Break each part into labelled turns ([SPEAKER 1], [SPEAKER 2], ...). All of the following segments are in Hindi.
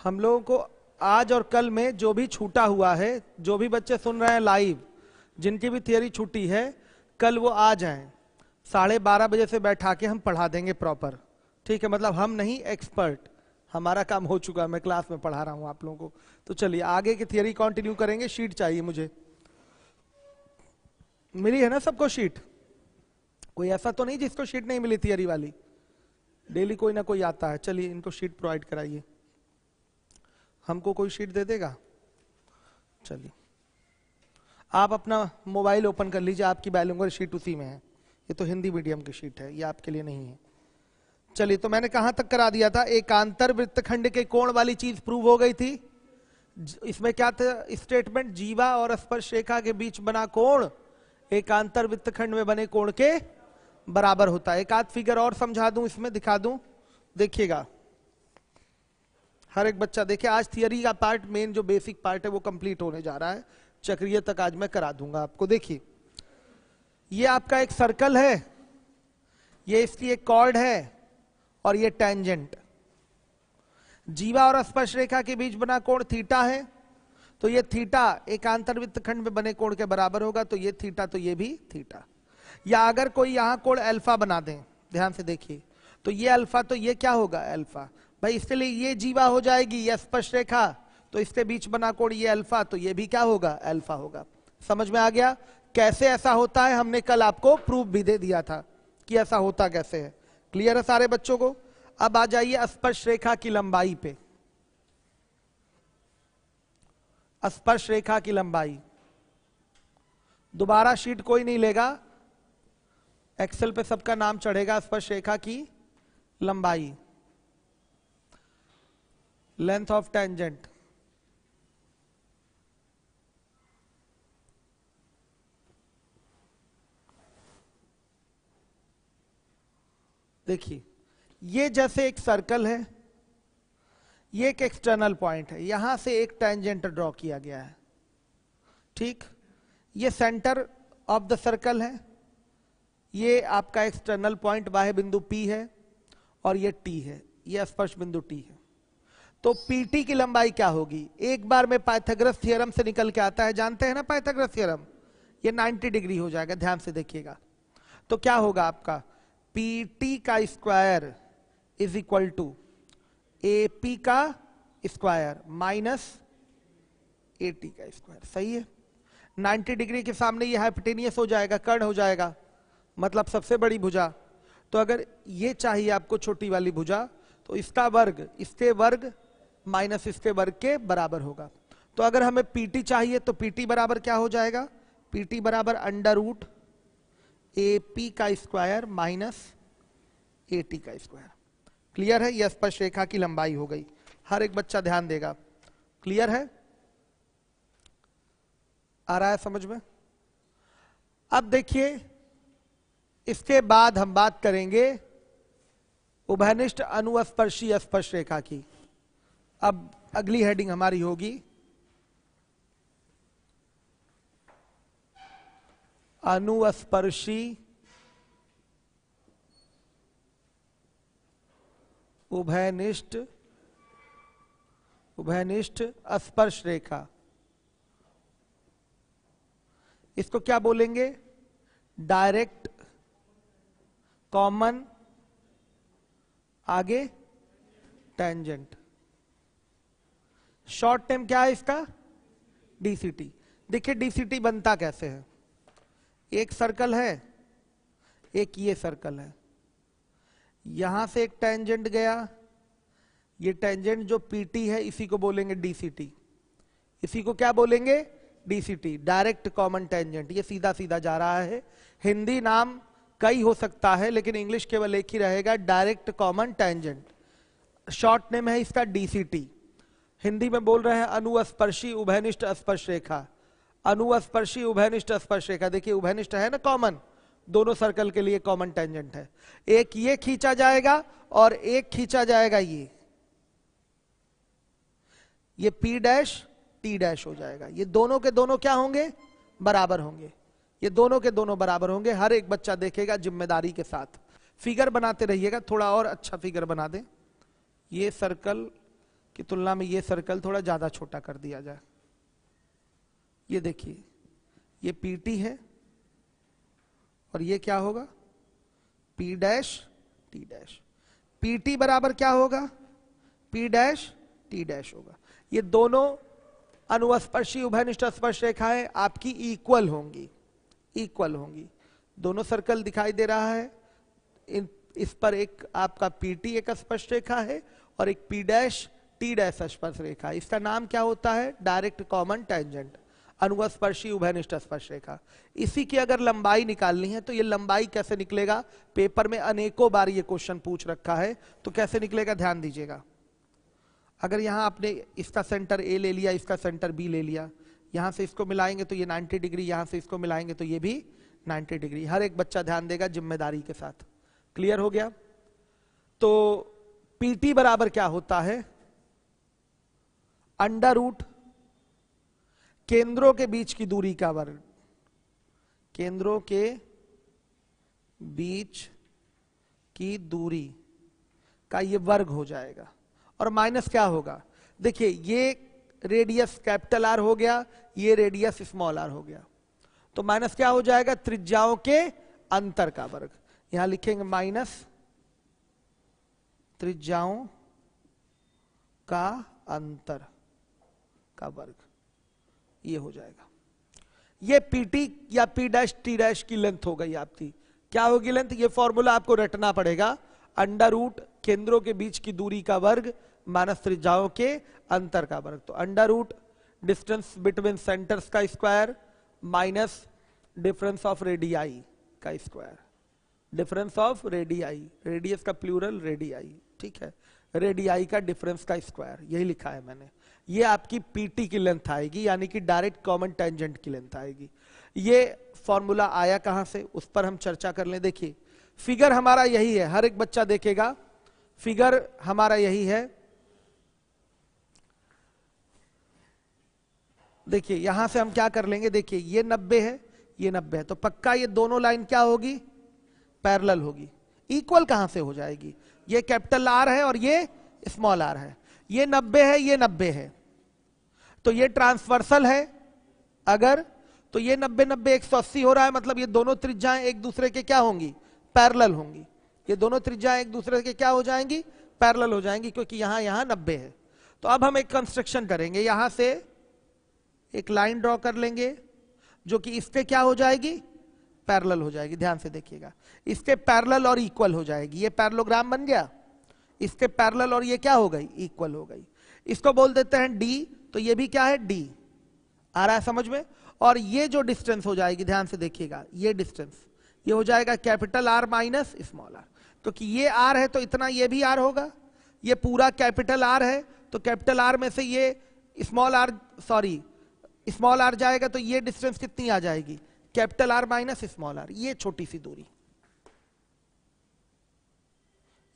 [SPEAKER 1] हम लोगों को आज और कल में जो भी छूटा हुआ है, जो भी बच्चे सुन रहे हैं लाइव, जिनकी भी थियरी छूटी है, कल वो आ जाएं। 12:30 बजे से बैठा के हम पढ़ा देंगे प्रॉपर। ठीक है, मतलब हम नहीं, एक्सपर्ट, हमारा काम हो चुका है, मैं क्लास में पढ़ा रहा हूं आप लोगों को। तो चलिए आगे की थियरी कंटिन्यू करेंगे। शीट चाहिए मुझे, मिली है ना सबको शीट? कोई ऐसा तो नहीं जिसको शीट नहीं मिली थियरी वाली? डेली कोई ना कोई आता है। चलिए इनको शीट प्रोवाइड कराइए। हमको कोई शीट दे देगा? चलिए आप अपना मोबाइल ओपन कर लीजिए, आपकी बाइलिंगुअल शीट उसी में है। ये तो हिंदी मीडियम की शीट है, ये आपके लिए नहीं है। चलिए, तो मैंने कहां तक करा दिया था? एकांतर वृत्तखंड के कोण वाली चीज प्रूव हो गई थी। इसमें क्या था स्टेटमेंट? जीवा और स्पर्श रेखा के बीच बना कोण एकांतर वृत्तखंड में बने कोण के बराबर होता है। एक आध फिगर और समझा दूं, इसमें दिखा दूं, देखिएगा। हर एक बच्चा देखिए, आज थियरी का पार्ट, मेन जो बेसिक पार्ट है वो कंप्लीट होने जा रहा है। चक्रीय तक आज मैं करा दूंगा आपको। देखिए, ये आपका एक सर्कल है, ये इसकी एक कॉर्ड है और ये टेंजेंट। जीवा और स्पर्श रेखा के बीच बना कोण थीटा है, तो ये थीटा एकांतर वृत्तखंड में बने कोण के बराबर होगा, तो ये थीटा, तो ये भी थीटा। या अगर कोई यहां कोण अल्फा बना दें, ध्यान से देखिए, तो ये अल्फा, तो ये क्या होगा? अल्फा। भाई इसके लिए ये जीवा हो जाएगी, ये स्पर्श रेखा, तो इसके बीच बना कोण ये अल्फा, तो ये भी क्या होगा? अल्फा होगा। समझ में आ गया कैसे ऐसा होता है? हमने कल आपको प्रूफ भी दे दिया था कि ऐसा होता कैसे है। क्लियर है सारे बच्चों को? अब आ जाइए स्पर्श रेखा की लंबाई पे। स्पर्श रेखा की लंबाई दोबारा शीट कोई नहीं लेगा, एक्सेल पे सबका नाम चढ़ेगा। स्पर्श रेखा की लंबाई, लेंथ ऑफ टेंजेंट, देखिए ये जैसे एक सर्कल है, ये एक एक्सटर्नल पॉइंट है, यहां से एक टेंजेंट ड्रॉ किया गया है। ठीक, ये सेंटर ऑफ द सर्कल है, ये आपका एक्सटर्नल पॉइंट बाह्य बिंदु P है, और ये T है, ये स्पर्श बिंदु T है। तो PT की लंबाई क्या होगी? एक बार में पाइथागोरस थ्योरम से निकल के आता है, जानते हैं ना पाइथागोरस थ्योरम? ये 90 डिग्री हो जाएगा, ध्यान से देखिएगा। तो क्या होगा आपका? PT का square is equal to AP का स्क्वायर माइनस AT का स्क्वायर। सही है? 90 डिग्री के सामने ये हाइपोटेनियस हो जाएगा, कर्ण हो जाएगा, मतलब सबसे बड़ी भुजा। तो अगर ये चाहिए आपको छोटी वाली भुजा, तो इसका वर्ग इसके वर्ग माइनस इसके वर्ग के बराबर होगा। तो अगर हमें PT चाहिए, तो PT बराबर क्या हो जाएगा? PT बराबर अंडर रूट AP का स्क्वायर माइनस AT का स्क्वायर। क्लियर है? यह स्पर्श रेखा की लंबाई हो गई। हर एक बच्चा ध्यान देगा। क्लियर है? आ रहा है समझ में? अब देखिए, इसके बाद हम बात करेंगे उभयनिष्ठ अनुस्पर्शी स्पर्श रेखा की। अब अगली हेडिंग हमारी होगी अनुस्पर्शी उभयनिष्ठ स्पर्श रेखा। इसको क्या बोलेंगे? डायरेक्ट कॉमन, आगे टेंजेंट। शॉर्ट नेम क्या है इसका? DCT। देखिए DCT बनता कैसे है? एक सर्कल है, एक ये सर्कल है, यहां से एक टेंजेंट गया, ये टेंजेंट जो PT है इसी को बोलेंगे DCT। इसी को क्या बोलेंगे? DCT, direct common tangent. ये सीधा सीधा जा रहा है। हिंदी नाम कई हो सकता है, लेकिन इंग्लिश केवल एक ही रहेगा, direct common tangent. Short name है इसका DCT। हिंदी में बोल रहे हैं अनुस्पर्शी उभयनिष्ठ स्पर्श रेखा। अनुस्पर्शी उभयनिष्ठ स्पर्श रेखा, देखिए उभयनिष्ठ है ना, कॉमन, दोनों सर्कल के लिए कॉमन टेंजेंट है। एक ये खींचा जाएगा और एक खींचा जाएगा ये P डैश T डैश हो जाएगा। ये दोनों के दोनों क्या होंगे? बराबर होंगे। ये दोनों के दोनों बराबर होंगे। हर एक बच्चा देखेगा जिम्मेदारी के साथ। फिगर बनाते रहिएगा, थोड़ा और अच्छा फिगर बना दें। ये सर्कल की तुलना में ये सर्कल थोड़ा ज्यादा छोटा कर दिया जाए। ये देखिए, ये PT है और ये क्या होगा, P dash T dash. PT बराबर क्या होगा, P डैश T डैश होगा। ये दोनों अनुस्पर्शी उभयनिष्ठ स्पर्श रेखाएं आपकी इक्वल होंगी, इक्वल होंगी। दोनों सर्कल दिखाई दे रहा है, इस पर एक आपका PT एक स्पर्श रेखा है और एक P डैश T डैश स्पर्श रेखा है। इसका नाम क्या होता है, डायरेक्ट कॉमन टेंजेंट, अनुस्पर्शी उभयनिष्ठ स्पर्श रेखा। इसी की अगर लंबाई निकालनी है तो ये लंबाई कैसे निकलेगा, पेपर में अनेकों बार ये क्वेश्चन पूछ रखा है, तो कैसे निकलेगा ध्यान दीजिएगा। अगर यहां आपने इसका सेंटर A ले लिया, इसका सेंटर B ले लिया, यहां से इसको मिलाएंगे तो ये 90 डिग्री, यहां से इसको मिलाएंगे तो ये भी 90 डिग्री। हर एक बच्चा ध्यान देगा जिम्मेदारी के साथ। क्लियर हो गया। तो PT बराबर क्या होता है, अंडर रूट केंद्रों के बीच की दूरी का वर्ग, केंद्रों के बीच की दूरी का ये वर्ग हो जाएगा और माइनस क्या होगा, देखिए ये रेडियस कैपिटल R हो गया, ये रेडियस स्मॉल r हो गया, तो माइनस क्या हो जाएगा, त्रिज्याओं के अंतर का वर्ग। यहां लिखेंगे माइनस त्रिज्याओं का अंतर का वर्ग, ये हो जाएगा। ये PT या P डैश T डैश की लेंथ हो गई आपकी। क्या होगी लेंथ, ये फॉर्मूला आपको रटना पड़ेगा, अंडर रूट केंद्रों के बीच की दूरी का वर्ग माइनस त्रिज्याओं के अंतर का वर्ग। तो under root distance between centres का square minus difference of radii का square, difference of radii, radius का प्लूरल रेडियाई, ठीक है, रेडियाई का डिफरेंस का स्क्वायर, यही लिखा है मैंने। ये आपकी PT की लेंथ आएगी, यानी कि डायरेक्ट कॉमन टेंजेंट की लेंथ आएगी। ये फॉर्मूला आया कहां से, उस पर हम चर्चा कर लें। देखिए फिगर हमारा यही है, हर एक बच्चा देखेगा, फिगर हमारा यही है। देखिए यहां से हम क्या कर लेंगे, देखिए ये 90 है, ये 90 है, तो पक्का ये दोनों लाइन क्या होगी, पैरेलल होगी। इक्वल कहां से हो जाएगी, ये कैपिटल R है और ये स्मॉल r है, ये 90 है, ये 90 है, तो ये ट्रांसवर्सल है अगर, तो ये 90 90 180 हो रहा है, मतलब ये दोनों त्रिज्याएं एक दूसरे के क्या होंगी, पैरेलल होंगी। ये दोनों त्रिज्याएं एक दूसरे के क्या हो जाएंगी, पैरेलल हो जाएंगी, क्योंकि यहां यहां 90 है। तो अब हम एक कंस्ट्रक्शन करेंगे, यहां से एक लाइन ड्रॉ कर लेंगे जो कि इसके क्या हो जाएगी, पैरेलल हो जाएगी। ध्यान से देखिएगा, इसके पैरेलल और इक्वल हो जाएगी। ये पैरेललोग्राम बन गया, इसके पैरेलल और ये क्या हो गई, इक्वल हो गई। इसको बोल देते हैं D, तो ये भी क्या है D, आ रहा है समझ में। और ये जो डिस्टेंस हो जाएगी, ध्यान से देखिएगा, ये डिस्टेंस ये हो जाएगा capital R minus small r, क्योंकि ये R है तो इतना ये भी R होगा, ये पूरा कैपिटल R है तो कैपिटल R में से ये small r, sorry small r जाएगा, तो ये डिस्टेंस कितनी आ जाएगी, capital R minus small r, ये छोटी सी दूरी,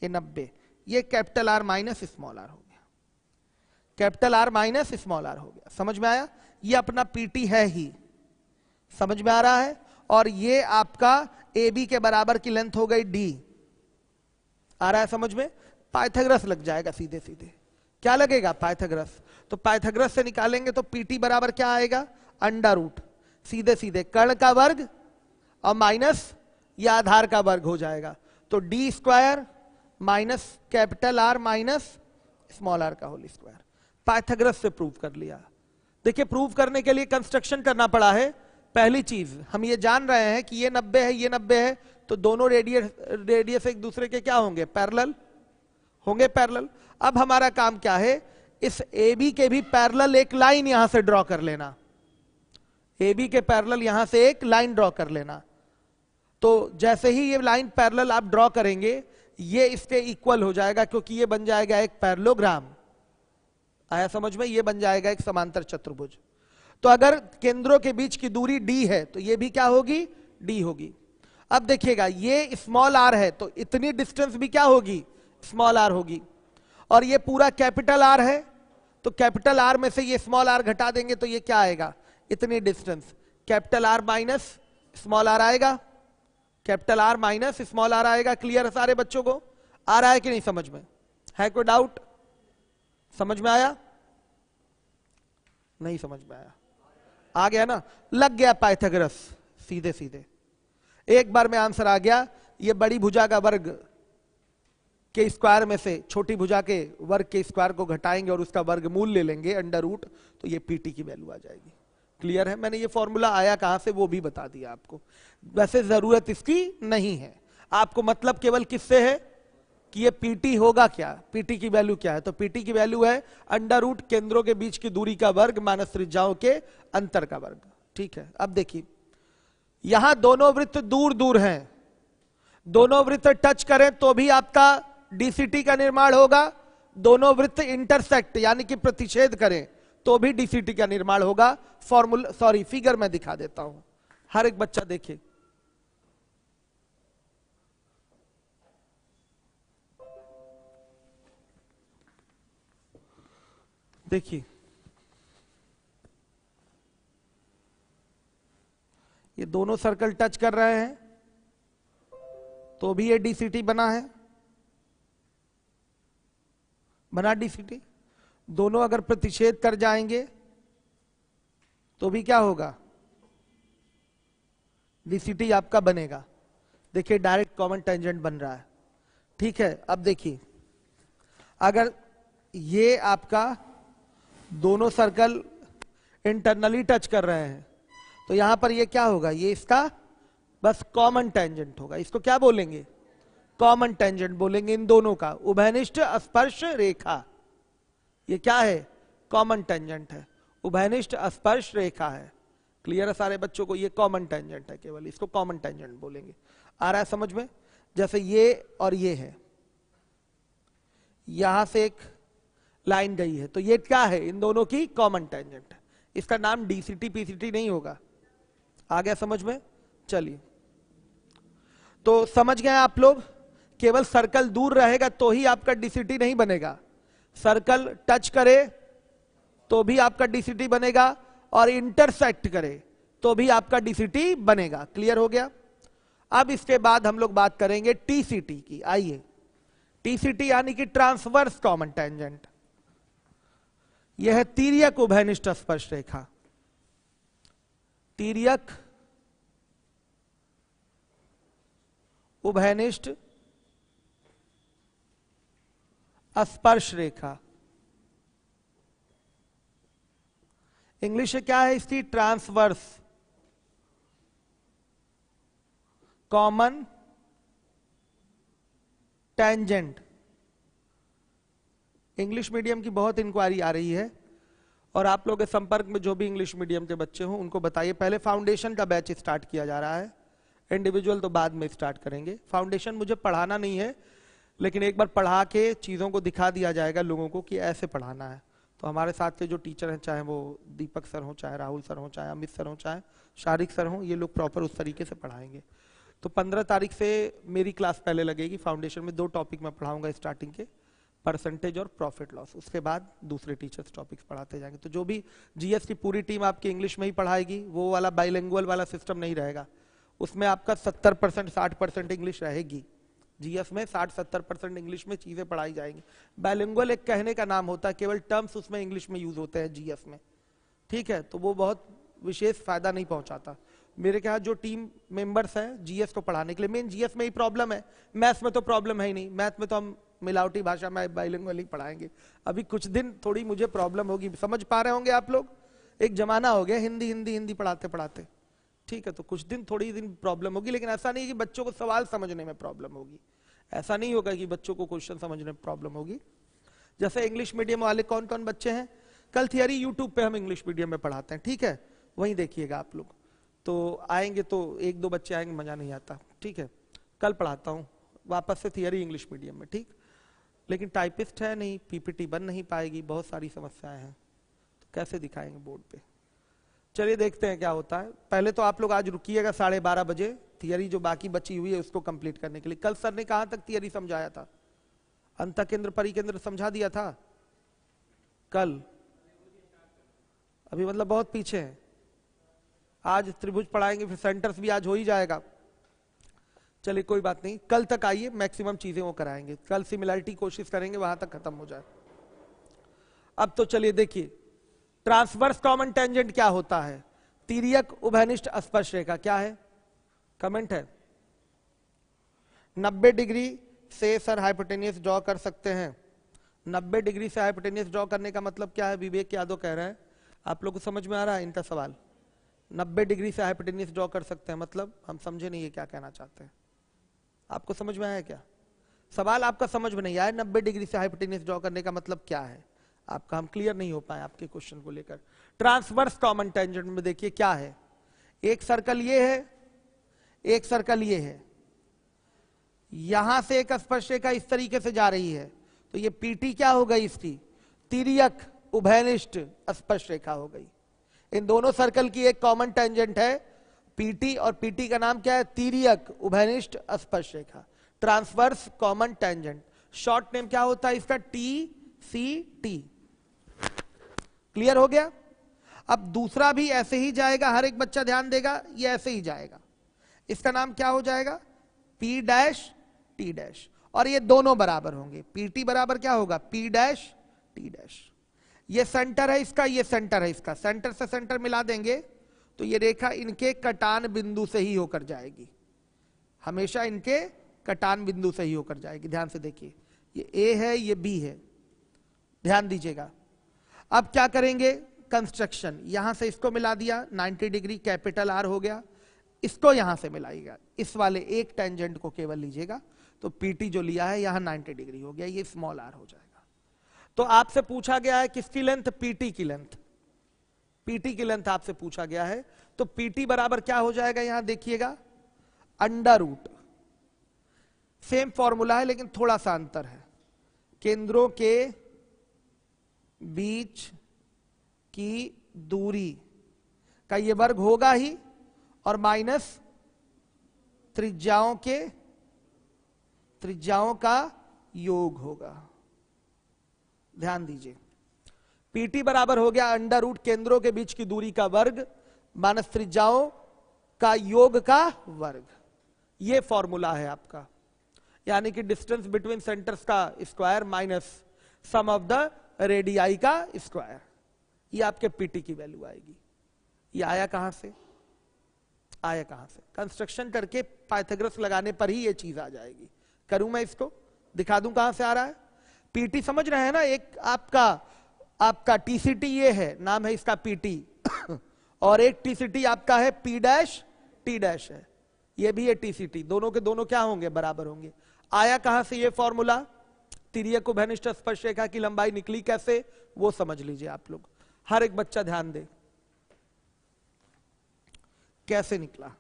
[SPEAKER 1] ये 90, ये capital R minus small r हो गया, capital R minus small r हो गया। समझ में आया, ये अपना PT है ही, समझ में आ रहा है। और ये आपका AB के बराबर की लेंथ हो गई D, आ रहा है समझ में। पाइथागोरस लग जाएगा सीधे सीधे, क्या लगेगा, पाइथागोरस। तो पाइथागोरस से निकालेंगे तो PT बराबर क्या आएगा, अंडर रूट सीधे सीधे कर्ण का वर्ग और माइनस ये आधार का वर्ग हो जाएगा, तो D square minus capital R minus small r का होल स्क्वायर। पाइथागोरस से प्रूव कर लिया। देखिए प्रूव करने के लिए कंस्ट्रक्शन करना पड़ा है। पहली चीज हम ये जान रहे हैं कि ये 90 है, ये 90 है, तो दोनों रेडियस एक दूसरे के क्या होंगे, पैरेलल होंगे, पैरेलल। अब हमारा काम क्या है, इस AB के भी पैरेलल एक लाइन यहां से ड्रॉ कर लेना, AB के पैरेलल यहां से एक लाइन ड्रॉ कर लेना। तो जैसे ही ये लाइन पैरेलल आप ड्रॉ करेंगे, ये इसके इक्वल हो जाएगा, क्योंकि ये बन जाएगा एक पैरेललोग्राम, आया समझ में, ये बन जाएगा एक समांतर चतुर्भुज। तो अगर केंद्रों के बीच की दूरी D है तो ये भी क्या होगी, D होगी। अब देखिएगा ये स्मॉल r है, तो इतनी डिस्टेंस भी क्या होगी, स्मॉल r होगी। और ये पूरा कैपिटल R है, तो कैपिटल R में से ये स्मॉल r घटा देंगे तो ये क्या आएगा, इतनी distance, capital R minus small r आएगा, capital R minus small r आएगा। क्लियर है सारे बच्चों को, आ रहा है कि नहीं समझ में, है कोई डाउट। समझ में आया? नहीं समझ में आया? आ गया ना? लग गया पाइथागोरस सीधे सीधे, एक बार में आंसर आ गया। ये बड़ी भुजा का वर्ग के स्क्वायर में से छोटी भुजा के वर्ग के स्क्वायर को घटाएंगे और उसका वर्गमूल ले लेंगे अंडर रूट, तो ये पीटी की वैल्यू आ जाएगी। क्लियर है? मैंने ये फॉर्मूला आया कहां से वो भी बता दिया आपको। वैसे जरूरत इसकी नहीं है, आपको मतलब केवल किससे है कि ये पीटी होगा क्या, पीटी की वैल्यू क्या है। तो पीटी की वैल्यू है अंडर रूट केंद्रों के बीच की दूरी का वर्ग माइनस त्रिज्याओं के अंतर का वर्ग। ठीक है, अब देखिए यहां दोनों वृत्त दूर दूर हैं, दोनों वृत्त टच करें तो भी आपका डीसीटी का निर्माण होगा, दोनों वृत्त इंटरसेक्ट यानी कि प्रतिच्छेद करें तो भी डीसीटी का निर्माण होगा। फॉर्मूला फिगर में दिखा देता हूं, हर एक बच्चा देखे। देखिए ये दोनों सर्कल टच कर रहे हैं तो भी ये डीसीटी बना है, बना डीसीटी। दोनों अगर प्रतिच्छेद कर जाएंगे तो भी क्या होगा, डीसीटी आपका बनेगा। देखिए डायरेक्ट कॉमन टेंजेंट बन रहा है। ठीक है, अब देखिए अगर ये आपका दोनों सर्कल इंटरनली टच कर रहे हैं तो यहां पर ये क्या होगा, ये इसका बस कॉमन टेंजेंट होगा। इसको क्या बोलेंगे, कॉमन टेंजेंट बोलेंगे इन दोनों का। उभयनिष्ठ स्पर्श रेखा, ये क्या है, कॉमन टेंजेंट है, उभयनिष्ठ स्पर्श रेखा है। क्लियर है सारे बच्चों को? ये कॉमन टेंजेंट है, केवल इसको कॉमन टेंजेंट बोलेंगे। आ रहा है समझ में? जैसे ये और ये है, यहां से एक लाइन गई है तो ये क्या है, इन दोनों की कॉमन टेंजेंट है। इसका नाम डीसीटी पीसीटी नहीं होगा। आ गया समझ में? चलिए, तो समझ गए आप लोग, केवल सर्कल दूर रहेगा तो ही आपका डीसीटी नहीं बनेगा, सर्कल टच करे तो भी आपका डीसीटी बनेगा और इंटरसेक्ट करे तो भी आपका डीसीटी बनेगा। क्लियर हो गया? अब इसके बाद हम लोग बात करेंगे टीसीटी की। आइए, टीसीटी यानी कि ट्रांसवर्स कॉमन टेंजेंट। यह है तिर्यक उभयनिष्ठ स्पर्श रेखा, तिर्यक उभयनिष्ठ स्पर्श रेखा। इंग्लिश क्या है इसकी, transverse common tangent. English medium की बहुत इंक्वायरी आ रही है और आप लोगों के संपर्क में जो भी इंग्लिश मीडियम के बच्चे हों उनको बताइए, पहले फाउंडेशन का बैच स्टार्ट किया जा रहा है, इंडिविजुअल तो बाद में स्टार्ट करेंगे। फाउंडेशन मुझे पढ़ाना नहीं है, लेकिन एक बार पढ़ा के चीज़ों को दिखा दिया जाएगा लोगों को कि ऐसे पढ़ाना है। तो हमारे साथ के जो टीचर हैं, चाहे वो दीपक सर हों, चाहे राहुल सर हों, चाहे अमित सर हों, चाहे शारिक सर हों, ये लोग प्रॉपर उस तरीके से पढ़ाएंगे। तो 15 तारीख से मेरी क्लास पहले लगेगी। फाउंडेशन में 2 टॉपिक मैं पढ़ाऊंगा स्टार्टिंग के, परसेंटेज और प्रॉफिट लॉस। उसके बाद दूसरे टीचर्स टॉपिक्स पढ़ाते जाएंगे। तो जो भी जीएस की पूरी टीम आपकी इंग्लिश में ही पढ़ाएगी, वो वाला बाइलिंगुअल वाला सिस्टम नहीं रहेगा। उसमें आपका 70% 60% इंग्लिश रहेगी। जीएस में 60-70% इंग्लिश में चीजें पढ़ाई जाएंगी। बाइलिंगुअल एक कहने का नाम होता है, केवल टर्म्स उसमें इंग्लिश में यूज होते हैं जीएस में। ठीक है, तो वो बहुत विशेष फायदा नहीं पहुंचाता। मेरे यहाँ जो टीम मेंबर्स हैं जीएस को पढ़ाने के लिए, मेन जीएस में ही प्रॉब्लम है, मैथ्स में तो प्रॉब्लम है ही नहीं। मैथ में तो हम मिलावटी भाषा में बाइलिंगुअल ही पढ़ाएंगे। अभी कुछ दिन थोड़ी मुझे प्रॉब्लम होगी, समझ पा रहे होंगे आप लोग। एक जमाना हो गया हिंदी हिंदी हिंदी पढ़ाते पढ़ाते, ठीक है, तो कुछ दिन थोड़ी दिन प्रॉब्लम होगी, लेकिन ऐसा नहीं है कि बच्चों को सवाल समझने में प्रॉब्लम होगी। ऐसा नहीं होगा कि बच्चों को क्वेश्चन समझने में प्रॉब्लम होगी। जैसे इंग्लिश मीडियम वाले कौन कौन बच्चे हैं, कल थियरी यूट्यूब पे हम इंग्लिश मीडियम में पढ़ाते हैं, ठीक है, वहीं देखिएगा आप लोग। तो आएंगे तो 1-2 बच्चे आएंगे, मजा नहीं आता, ठीक है। कल पढ़ाता हूँ वापस से थियरी इंग्लिश मीडियम में, ठीक। लेकिन टाइपिस्ट है नहीं, पीपीटी बन नहीं पाएगी, बहुत सारी समस्याएं हैं, तो कैसे दिखाएंगे बोर्ड पे। चलिए देखते हैं क्या होता है। पहले तो आप लोग आज रुकिएगा 12:30 बजे, थियरी जो बाकी बची हुई है उसको कंप्लीट करने के लिए। कल सर ने कहां तक थियरी समझाया था, अंतकेंद्र परिकेंद्र समझा दिया था कल, अभी मतलब बहुत पीछे है। आज त्रिभुज पढ़ाएंगे, फिर सेंटर्स भी आज हो ही जाएगा। चलिए कोई बात नहीं, कल तक आइए, मैक्सिमम चीजें वो कराएंगे। कल सिमिलरिटी कोशिश करेंगे वहां तक खत्म हो जाए। अब तो चलिए देखिए, ट्रांसवर्स कॉमन टेंजेंट क्या होता है? तिर्यक उभयनिष्ठ स्पर्श रेखा। क्या है? कमेंट है। 90 डिग्री से सर हाइपोटेनियस ड्रॉ कर सकते हैं। 90 डिग्री से हाइपोटेनियस ड्रॉ करने का मतलब क्या है? विवेक यादव कह रहे हैं। आप लोग को समझ में आ रहा है इनका सवाल? 90 डिग्री से हाइपोटेनियस ड्रॉ कर सकते हैं मतलब हम समझे नहीं, ये क्या कहना चाहते हैं? आपको समझ में आया क्या? सवाल आपका समझ में नहीं आया। 90 डिग्री से हाइपोटेनियस ड्रॉ करने का मतलब क्या है आपका? हम क्लियर नहीं हो पाए आपके क्वेश्चन को लेकर। ट्रांसवर्स कॉमन टेंजेंट में देखिए क्या है, एक सर्कल ये है, एक सर्कल ये है, यहां से एक स्पर्शरेखा इस तरीके से जा रही है, तो ये पीटी क्या हो गई? इसकी तिर्यक उभयनिष्ठ स्पर्शरेखा हो गई। इन दोनों सर्कल की एक कॉमन टेंजेंट है पीटी, और पीटी का नाम क्या है? तिर्यक उभयनिष्ठ स्पर्शरेखा, transverse common tangent. Short name क्या होता है इसका? TCT। क्लियर हो गया? अब दूसरा भी ऐसे ही जाएगा, हर एक बच्चा ध्यान देगा, ये ऐसे ही जाएगा। इसका नाम क्या हो जाएगा? P डैश T डैश, और ये दोनों बराबर होंगे। PT बराबर क्या होगा? P dash T dash. ये सेंटर है इसका, ये सेंटर है इसका, सेंटर से सेंटर मिला देंगे तो ये रेखा इनके कटान बिंदु से ही होकर जाएगी, हमेशा इनके कटान बिंदु से ही होकर जाएगी। ध्यान से देखिए, ये A है, ये B है, ध्यान दीजिएगा। अब क्या करेंगे? कंस्ट्रक्शन, यहां से इसको मिला दिया 90 डिग्री, कैपिटल R हो गया, इसको यहां से मिलाइएगा, इस वाले एक टेंजेंट को केवल लीजिएगा, तो PT जो लिया है यहां 90 डिग्री हो गया, ये स्मॉल r हो जाएगा। तो आपसे पूछा गया है किसकी लेंथ? PT की लेंथ। PT की लेंथ आपसे पूछा गया है, तो PT बराबर क्या हो जाएगा? यहां देखिएगा, अंडर रूट, सेम फॉर्मूला है लेकिन थोड़ा सा अंतर है, केंद्रों के बीच की दूरी का ये वर्ग होगा ही, और माइनस त्रिज्याओं का योग होगा। ध्यान दीजिए, PT बराबर हो गया अंडर रूट केंद्रों के बीच की दूरी का वर्ग माइनस त्रिज्याओं का योग का वर्ग। ये फॉर्मूला है आपका, यानी कि डिस्टेंस बिटवीन सेंटर्स का square minus sum of the radii का स्क्वायर। ये आपके PT की वैल्यू आएगी। ये आया कहां से? आया कहां से? कंस्ट्रक्शन करके पाइथागोरस लगाने पर ही ये चीज आ जाएगी। करूं मैं इसको, दिखा दूं कहां से आ रहा है? PT समझ रहे हैं ना? एक आपका TCT ये है, नाम है इसका PT और एक TCT आपका है P डैश T डैश है, ये भी है TCT। दोनों के दोनों क्या होंगे? बराबर होंगे। आया कहां से ये फॉर्मूला? तिर्यक उभयनिष्ठ स्पर्शरेखा की लंबाई निकली कैसे, वो समझ लीजिए आप लोग। हर एक बच्चा ध्यान दे कैसे निकला।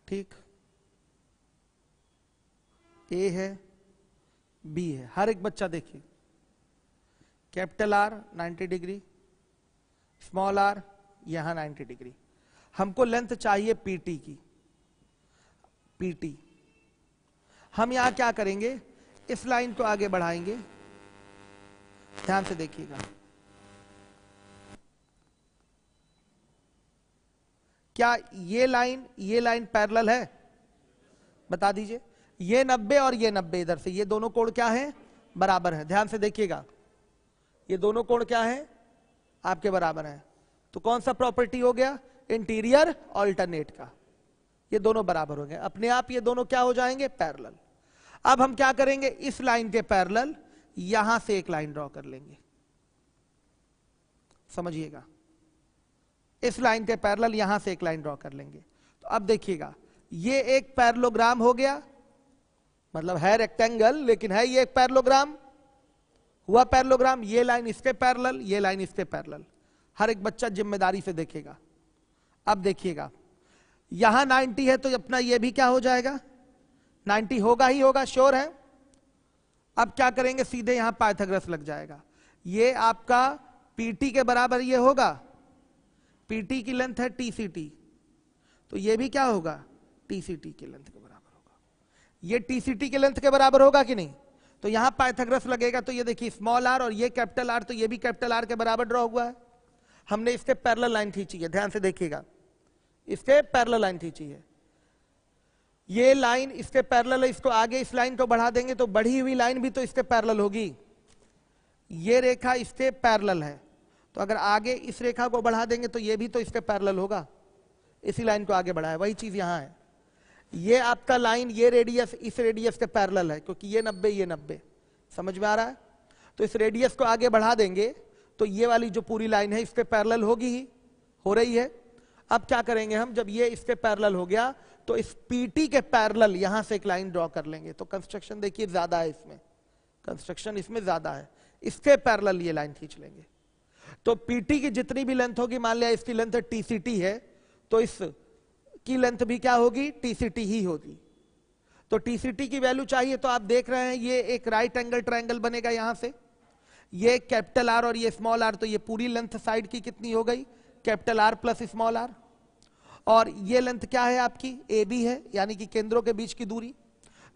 [SPEAKER 1] ठीक, A है, B है, हर एक बच्चा देखिए, capital R 90 degree, small r यहां 90 डिग्री। हमको लेंथ चाहिए PT की, PT। हम यहां क्या करेंगे? इस लाइन को आगे बढ़ाएंगे, ध्यान से देखिएगा। क्या ये लाइन पैरेलल है? बता दीजिए। ये 90 और ये 90 इधर से, ये दोनों कोण क्या है? बराबर है। ध्यान से देखिएगा, ये दोनों कोण क्या है? आपके बराबर है। तो कौन सा प्रॉपर्टी हो गया? इंटीरियर ऑल्टरनेट का। ये दोनों बराबर हो गए, अपने आप ये दोनों क्या हो जाएंगे? पैरेलल। अब हम क्या करेंगे? इस लाइन के पैरेलल यहां से एक लाइन ड्रॉ कर लेंगे, समझिएगा। इस लाइन के पैरेलल यहां से एक लाइन ड्रॉ कर लेंगे। तो अब देखिएगा, ये एक पैरेललोग्राम हो गया, मतलब है रेक्टेंगल लेकिन है ये एक पैरेललोग्राम, हुआ पैरेललोग्राम। ये लाइन इसके पैरेलल, ये लाइन इसके पैरेलल। हर एक बच्चा जिम्मेदारी से देखेगा। अब देखिएगा, यहां 90 है तो अपना ये भी क्या हो जाएगा? 90 होगा ही होगा, श्योर है। अब क्या करेंगे? सीधे यहां पाइथागोरस लग जाएगा। ये आपका PT के बराबर ये होगा, PT की लेंथ है TCT, तो ये भी क्या होगा? TCT की लेंथ के बराबर होगा। ये TCT की लेंथ के बराबर होगा कि नहीं? तो तो यहां पाइथागोरस लगेगा, तो ये देखिए स्मॉल आर और ये कैपिटल आर, तो ये भी कैपिटल आर के बराबर ड्रॉ हुआ है। हमने इसके पैरेलल लाइन खींची है, ध्यान से देखिएगा, इसके पैरेलल लाइन खींची है, ये लाइन इसके पैरेलल है, इसको आगे इस लाइन को बढ़ा देंगे तो बढ़ी हुई लाइन भी तो इसके पैरेलल होगी, ये रेखा इसके पैरेलल है, तो अगर आगे इस रेखा को बढ़ा देंगे तो ये भी तो इसके पैरेलल होगा, इसी लाइन को आगे बढ़ाया, वही चीज यहां है। ये आपका लाइन, ये रेडियस इस रेडियस के पैरेलल है, क्योंकि ये 90 ये 90, समझ में आ रहा है। तो इस रेडियस को आगे बढ़ा देंगे तो ये वाली जो पूरी लाइन है इसके पैरेलल होगी ही, हो रही है। अब क्या करेंगे हम, जब ये इसके पैरेलल हो गया तो इस पीटी के पैरेलल यहां से एक लाइन ड्रॉ कर लेंगे। तो कंस्ट्रक्शन देखिए ज्यादा है इसमें, कंस्ट्रक्शन इसमें ज्यादा है, इसके पैरेलल ये लाइन खींच लेंगे। तो पीटी की जितनी भी लेंथ होगी, मान लिया इसकी लेंथ टीसीटी है, तो इस की लेंथ भी क्या होगी, टीसीटी ही होगी। तो टीसीटी की वैल्यू चाहिए, तो आप देख रहे हैं ये एक राइट एंगल ट्रायंगल बनेगा यहां से, ये कैपिटल आर और ये स्मॉल आर, तो ये पूरी लेंथ साइड की कितनी हो गई, capital R plus small R. और ये लेंथ क्या है आपकी, ए बी है, यानी कि केंद्रों के बीच की दूरी।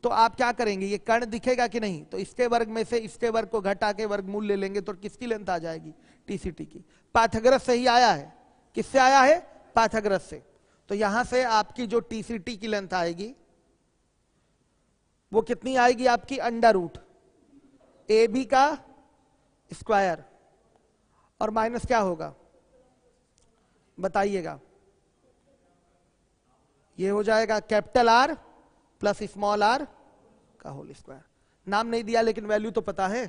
[SPEAKER 1] तो आप क्या करेंगे, ये कर्ण दिखेगा कि नहीं, तो इसके वर्ग में से इसके वर्ग को घटा के वर्गमूल ले लेंगे, तो किसकी लेंथ आ जाएगी, टीसीटी की। पाइथागोरस से ही आया है, किससे आया है, पाइथागोरस से। तो यहां से आपकी जो टीसीटी की लेंथ आएगी वो कितनी आएगी आपकी, अंडर रूट ए बी का स्क्वायर, और माइनस क्या होगा बताइएगा, ये हो जाएगा capital R plus small R का होल स्क्वायर। नाम नहीं दिया लेकिन वैल्यू तो पता है,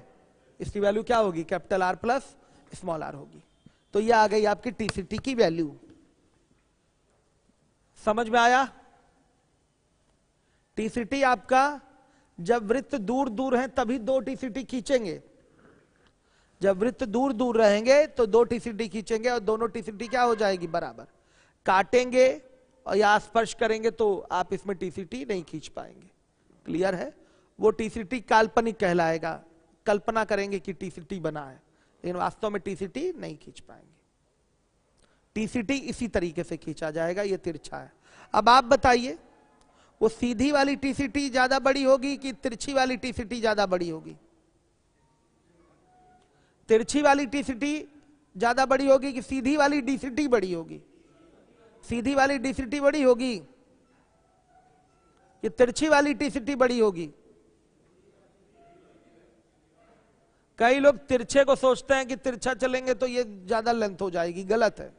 [SPEAKER 1] इसकी वैल्यू क्या होगी, capital R plus small R होगी। तो ये आ गई आपकी टीसीटी की वैल्यू, समझ में आया। टीसीटी आपका जब वृत्त दूर दूर हैं तभी 2 टीसीटी खींचेंगे, जब वृत्त दूर दूर रहेंगे तो 2 टीसीटी खींचेंगे, और दोनों टीसीटी क्या हो जाएगी, बराबर। काटेंगे और या स्पर्श करेंगे तो आप इसमें टीसीटी नहीं खींच पाएंगे, क्लियर है। वो टीसीटी काल्पनिक कहलाएगा, कल्पना करेंगे कि टीसीटी बना है, लेकिन वास्तव में टीसीटी नहीं खींच पाएंगे। टीसीटी इसी तरीके से खींचा जाएगा, ये तिरछा है। अब आप बताइए, वो सीधी वाली टीसीटी ज्यादा बड़ी होगी कि तिरछी वाली टीसीटी ज्यादा बड़ी होगी, तिरछी वाली टीसीटी ज्यादा बड़ी होगी कि सीधी वाली डीसीटी बड़ी होगी, सीधी वाली डीसीटी बड़ी होगी कि तिरछी वाली टीसीटी बड़ी होगी। कई लोग तिरछे को सोचते हैं कि तिरछा चलेंगे तो ये ज्यादा लेंथ हो जाएगी, गलत है,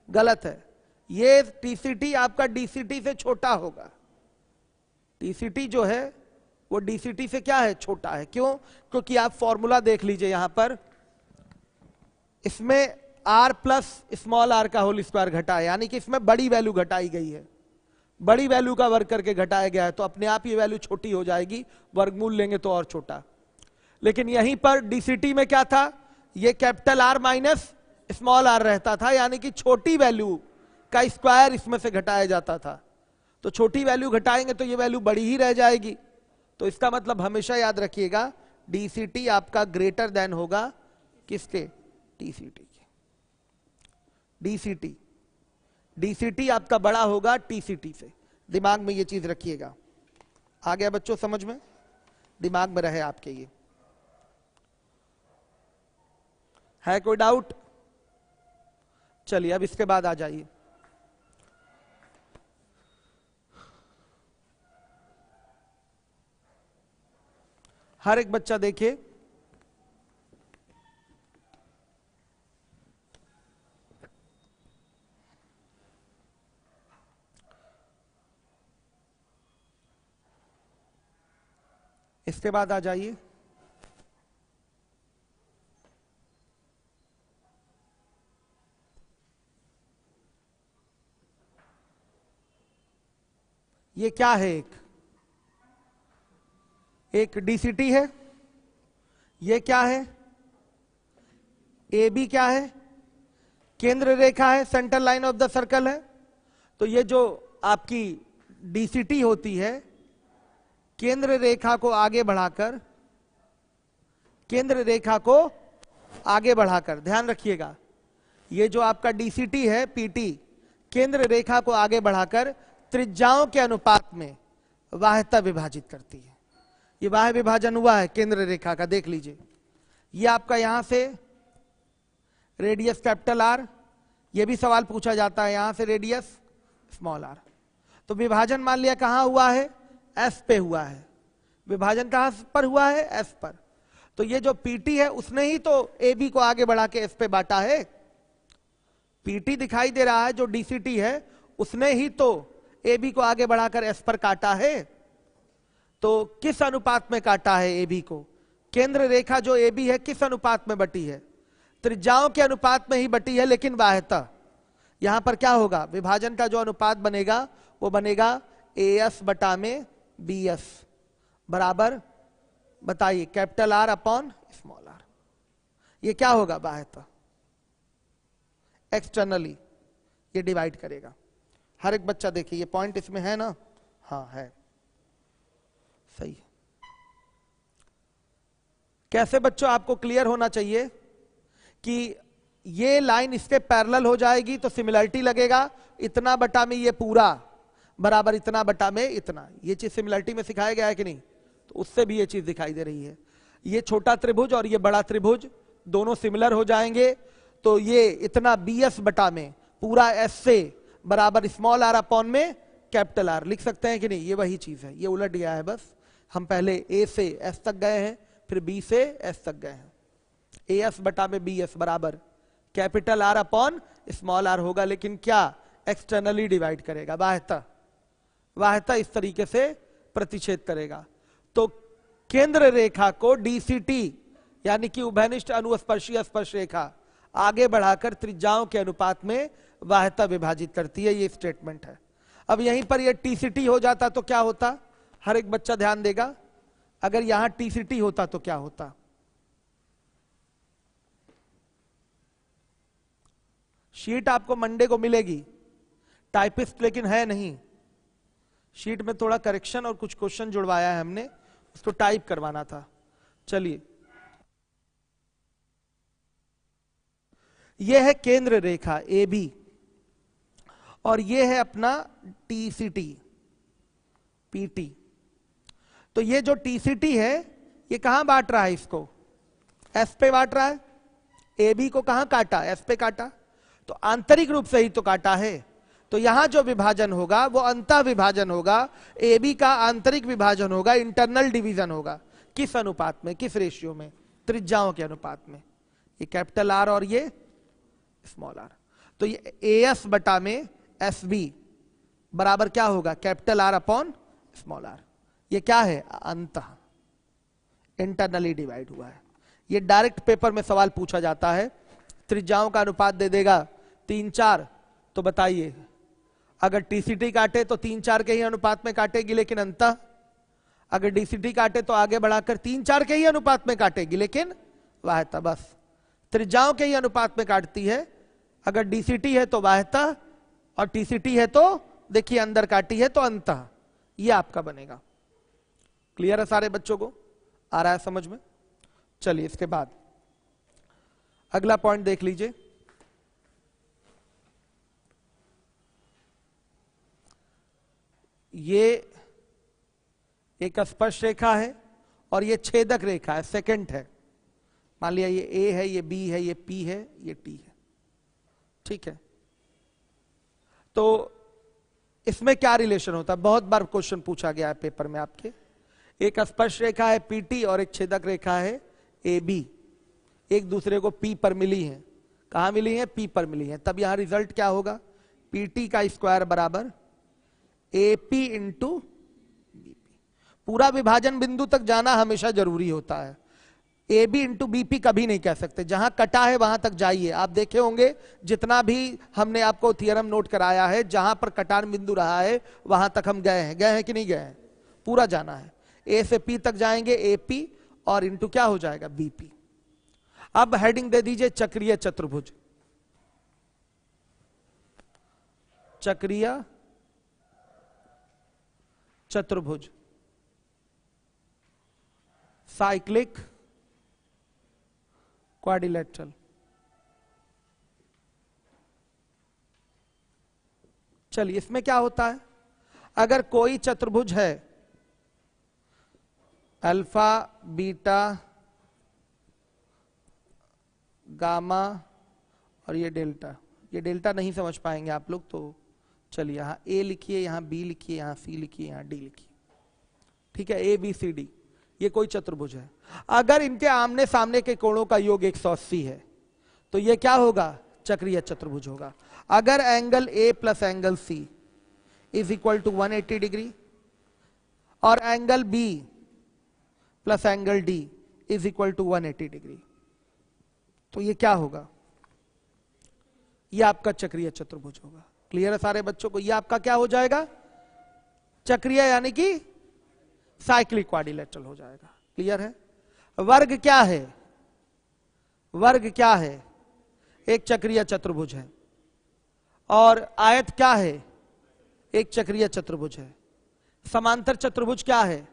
[SPEAKER 1] गलत है। ये टीसीटी आपका डीसीटी से छोटा होगा, टीसीटी जो है वो डीसीटी से क्या है, छोटा है। क्यों, क्योंकि आप फॉर्मूला देख लीजिए यहां पर, इसमें आर प्लस स्मॉल आर का होल स्क्वायर घटा है, यानी कि इसमें बड़ी वैल्यू घटाई गई है, बड़ी वैल्यू का वर्ग करके घटाया गया है, तो अपने आप ये वैल्यू छोटी हो जाएगी, वर्गमूल लेंगे तो और छोटा। लेकिन यहीं पर डीसीटी में क्या था, ये capital R minus small R रहता था, यानी कि छोटी वैल्यू का स्क्वायर इसमें से घटाया जाता था। तो छोटी वैल्यू घटाएंगे तो ये वैल्यू बड़ी ही रह जाएगी। तो इसका मतलब हमेशा याद रखिएगा, डीसीटी आपका ग्रेटर देन होगा किसके, टीसीटी के। डीसीटी, डीसीटी आपका बड़ा होगा टीसीटी से, दिमाग में ये चीज रखिएगा। आ गया बच्चों समझ में, दिमाग में रहे आपके ये। है कोई डाउट? चलिए अब इसके बाद आ जाइए, हर एक बच्चा देखिए, इसके बाद आ जाइए। ये क्या है, एक डीसीटी है, ये क्या है, ए बी क्या है, केंद्र रेखा है, centre line of the circle है। तो ये जो आपकी डीसीटी होती है, केंद्र रेखा को आगे बढ़ाकर, केंद्र रेखा को आगे बढ़ाकर, ध्यान रखिएगा, ये जो आपका डीसीटी है पीटी, केंद्र रेखा को आगे बढ़ाकर त्रिज्याओं के अनुपात में वाह्यता विभाजित करती है। ये बाह्य विभाजन हुआ है केंद्र रेखा का, देख लीजिए। ये आपका यहां से रेडियस कैपिटल आर, ये भी सवाल पूछा जाता है, यहां से रेडियस स्मॉल आर। तो विभाजन मान लिया कहां हुआ है, एस पे हुआ है। विभाजन कहां पर हुआ है, एस पर। तो ये जो पीटी है उसने ही तो ए बी को आगे बढ़ा के एस पे बांटा है। पीटी दिखाई दे रहा है, जो डीसीटी है उसने ही तो ए बी को आगे बढ़ाकर एस पर काटा है। तो किस अनुपात में काटा है ए बी को, केंद्र रेखा जो ए बी है किस अनुपात में बटी है, त्रिज्याओं के अनुपात में ही बटी है। लेकिन बाह्यतः यहां पर क्या होगा, विभाजन का जो अनुपात बनेगा वो बनेगा ए एस बटा में बी एस बराबर, बताइए, capital R upon small R. ये क्या होगा, बाह्यतः एक्सटर्नली ये डिवाइड करेगा। हर एक बच्चा देखिए, ये पॉइंट इसमें है ना, हाँ है, सही है। कैसे बच्चों, आपको क्लियर होना चाहिए कि ये लाइन इसके पैरेलल हो जाएगी तो सिमिलरिटी लगेगा, इतना बटा में ये पूरा बराबर इतना बटा में इतना। ये चीज सिमिलरिटी में सिखाया गया है कि नहीं, तो उससे भी ये चीज दिखाई दे रही है। ये छोटा त्रिभुज और ये बड़ा त्रिभुज दोनों सिमिलर हो जाएंगे, तो ये इतना बी एस बटा में पूरा एस से बराबर स्मॉल आर अपॉन में कैपिटल आर लिख सकते हैं कि नहीं, ये वही चीज है। ये उलट गया है, बस हम पहले ए से एस तक गए हैं, फिर बी से एस तक गए हैं। ए एस बटा में बी एस बराबर capital R upon small R होगा, लेकिन क्या एक्सटर्नली डिवाइड करेगा, बाह्यतः। बाह्यतः इस तरीके से प्रतिच्छेद करेगा। तो केंद्र रेखा को डीसीटी यानी कि उभयनिष्ठ अनुस्पर्शी स्पर्श रेखा आगे बढ़ाकर त्रिज्याओं के अनुपात में बाह्यतः विभाजित करती है, ये स्टेटमेंट है। अब यहीं पर ये टीसीटी हो जाता तो क्या होता, हर एक बच्चा ध्यान देगा। अगर यहां टीसीटी होता तो क्या होता, शीट आपको मंडे को मिलेगी, टाइपिस्ट लेकिन है नहीं, शीट में थोड़ा करेक्शन और कुछ क्वेश्चन जुड़वाया है हमने, उसको टाइप करवाना था। चलिए, यह है केंद्र रेखा ए बी और यह है अपना टीसीटी पीटी। तो ये जो टीसीटी है ये कहां बांट रहा है, इसको एस पे बांट रहा है। ए बी को कहां काटा, एस पे काटा, तो आंतरिक रूप से ही तो काटा है। तो यहां जो विभाजन होगा वो अंतः विभाजन होगा, ए बी का आंतरिक विभाजन होगा, इंटरनल डिवीजन होगा। किस अनुपात में, किस रेशियो में, त्रिज्याओं के अनुपात में। ये कैपिटल आर और ये स्मॉल आर। तो ये ए एस बटा में एस बी बराबर क्या होगा, capital R upon small R. ये क्या है, अंतः, इंटरनली डिवाइड हुआ है। ये डायरेक्ट पेपर में सवाल पूछा जाता है, त्रिज्याओं का अनुपात दे देगा 3-4, तो बताइए अगर टीसीटी काटे तो 3-4 के ही अनुपात में काटेगी, लेकिन अंतः अगर डीसीटी काटे तो आगे बढ़ाकर 3-4 के ही अनुपात में काटेगी, लेकिन बाह्यतः। बस त्रिज्याओं के ही अनुपात में काटती है। अगर डीसीटी है तो बाह्यतः और टीसीटी है तो देखिए अंदर काटी है तो अंतः। ये आपका बनेगा। क्लियर है सारे बच्चों को, आ रहा है समझ में। चलिए इसके बाद अगला पॉइंट देख लीजिए। ये एक स्पर्श रेखा है और ये छेदक रेखा है, सेकंड है। मान लिया ये ए है, ये बी है, ये पी है, ये टी है, ठीक है। तो इसमें क्या रिलेशन होता है, बहुत बार क्वेश्चन पूछा गया है पेपर में आपके। एक स्पर्श रेखा है पीटी और एक छेदक रेखा है ए बी, एक दूसरे को पी पर मिली है। कहां मिली है, पी पर मिली है। तब यहां रिजल्ट क्या होगा, पीटी का स्क्वायर बराबर एपी इंटू बीपी। पूरा विभाजन बिंदु तक जाना हमेशा जरूरी होता है, ए बी इंटू बीपी कभी नहीं कह सकते। जहां कटा है वहां तक जाइए। आप देखे होंगे जितना भी हमने आपको थियरम नोट कराया है, जहां पर कटान बिंदु रहा है वहां तक हम गए हैं कि नहीं गए हैं, पूरा जाना है। ए से पी तक जाएंगे, एपी और इंटू क्या हो जाएगा, बीपी। अब हेडिंग दे दीजिए चक्रीय चतुर्भुज। चक्रीय चतुर्भुज, साइक्लिक क्वाड्रिलेटरल। चलिए इसमें क्या होता है, अगर कोई चतुर्भुज है अल्फा बीटा गामा और ये डेल्टा। ये डेल्टा नहीं समझ पाएंगे आप लोग, तो चलिए यहाँ ए लिखिए, यहाँ बी लिखिए, यहाँ सी लिखिए, यहाँ डी लिखिए। ठीक है, ए बी सी डी, ये कोई चतुर्भुज है। अगर इनके आमने सामने के कोणों का योग 180 है तो ये क्या होगा? चक्रीय चतुर्भुज होगा। अगर angle A plus angle C is equal to 180 degree और angle B plus angle D is equal to 180 degree, तो ये क्या होगा? ये आपका चक्रीय चतुर्भुज होगा। क्लियर है सारे बच्चों को? ये आपका क्या हो जाएगा? चक्रीय यानी कि साइक्लिक क्वाड्रिलेटरल हो जाएगा। क्लियर है? वर्ग क्या है? वर्ग क्या है? एक चक्रीय चतुर्भुज है। और आयत क्या है? एक चक्रीय चतुर्भुज है। समांतर चतुर्भुज क्या है?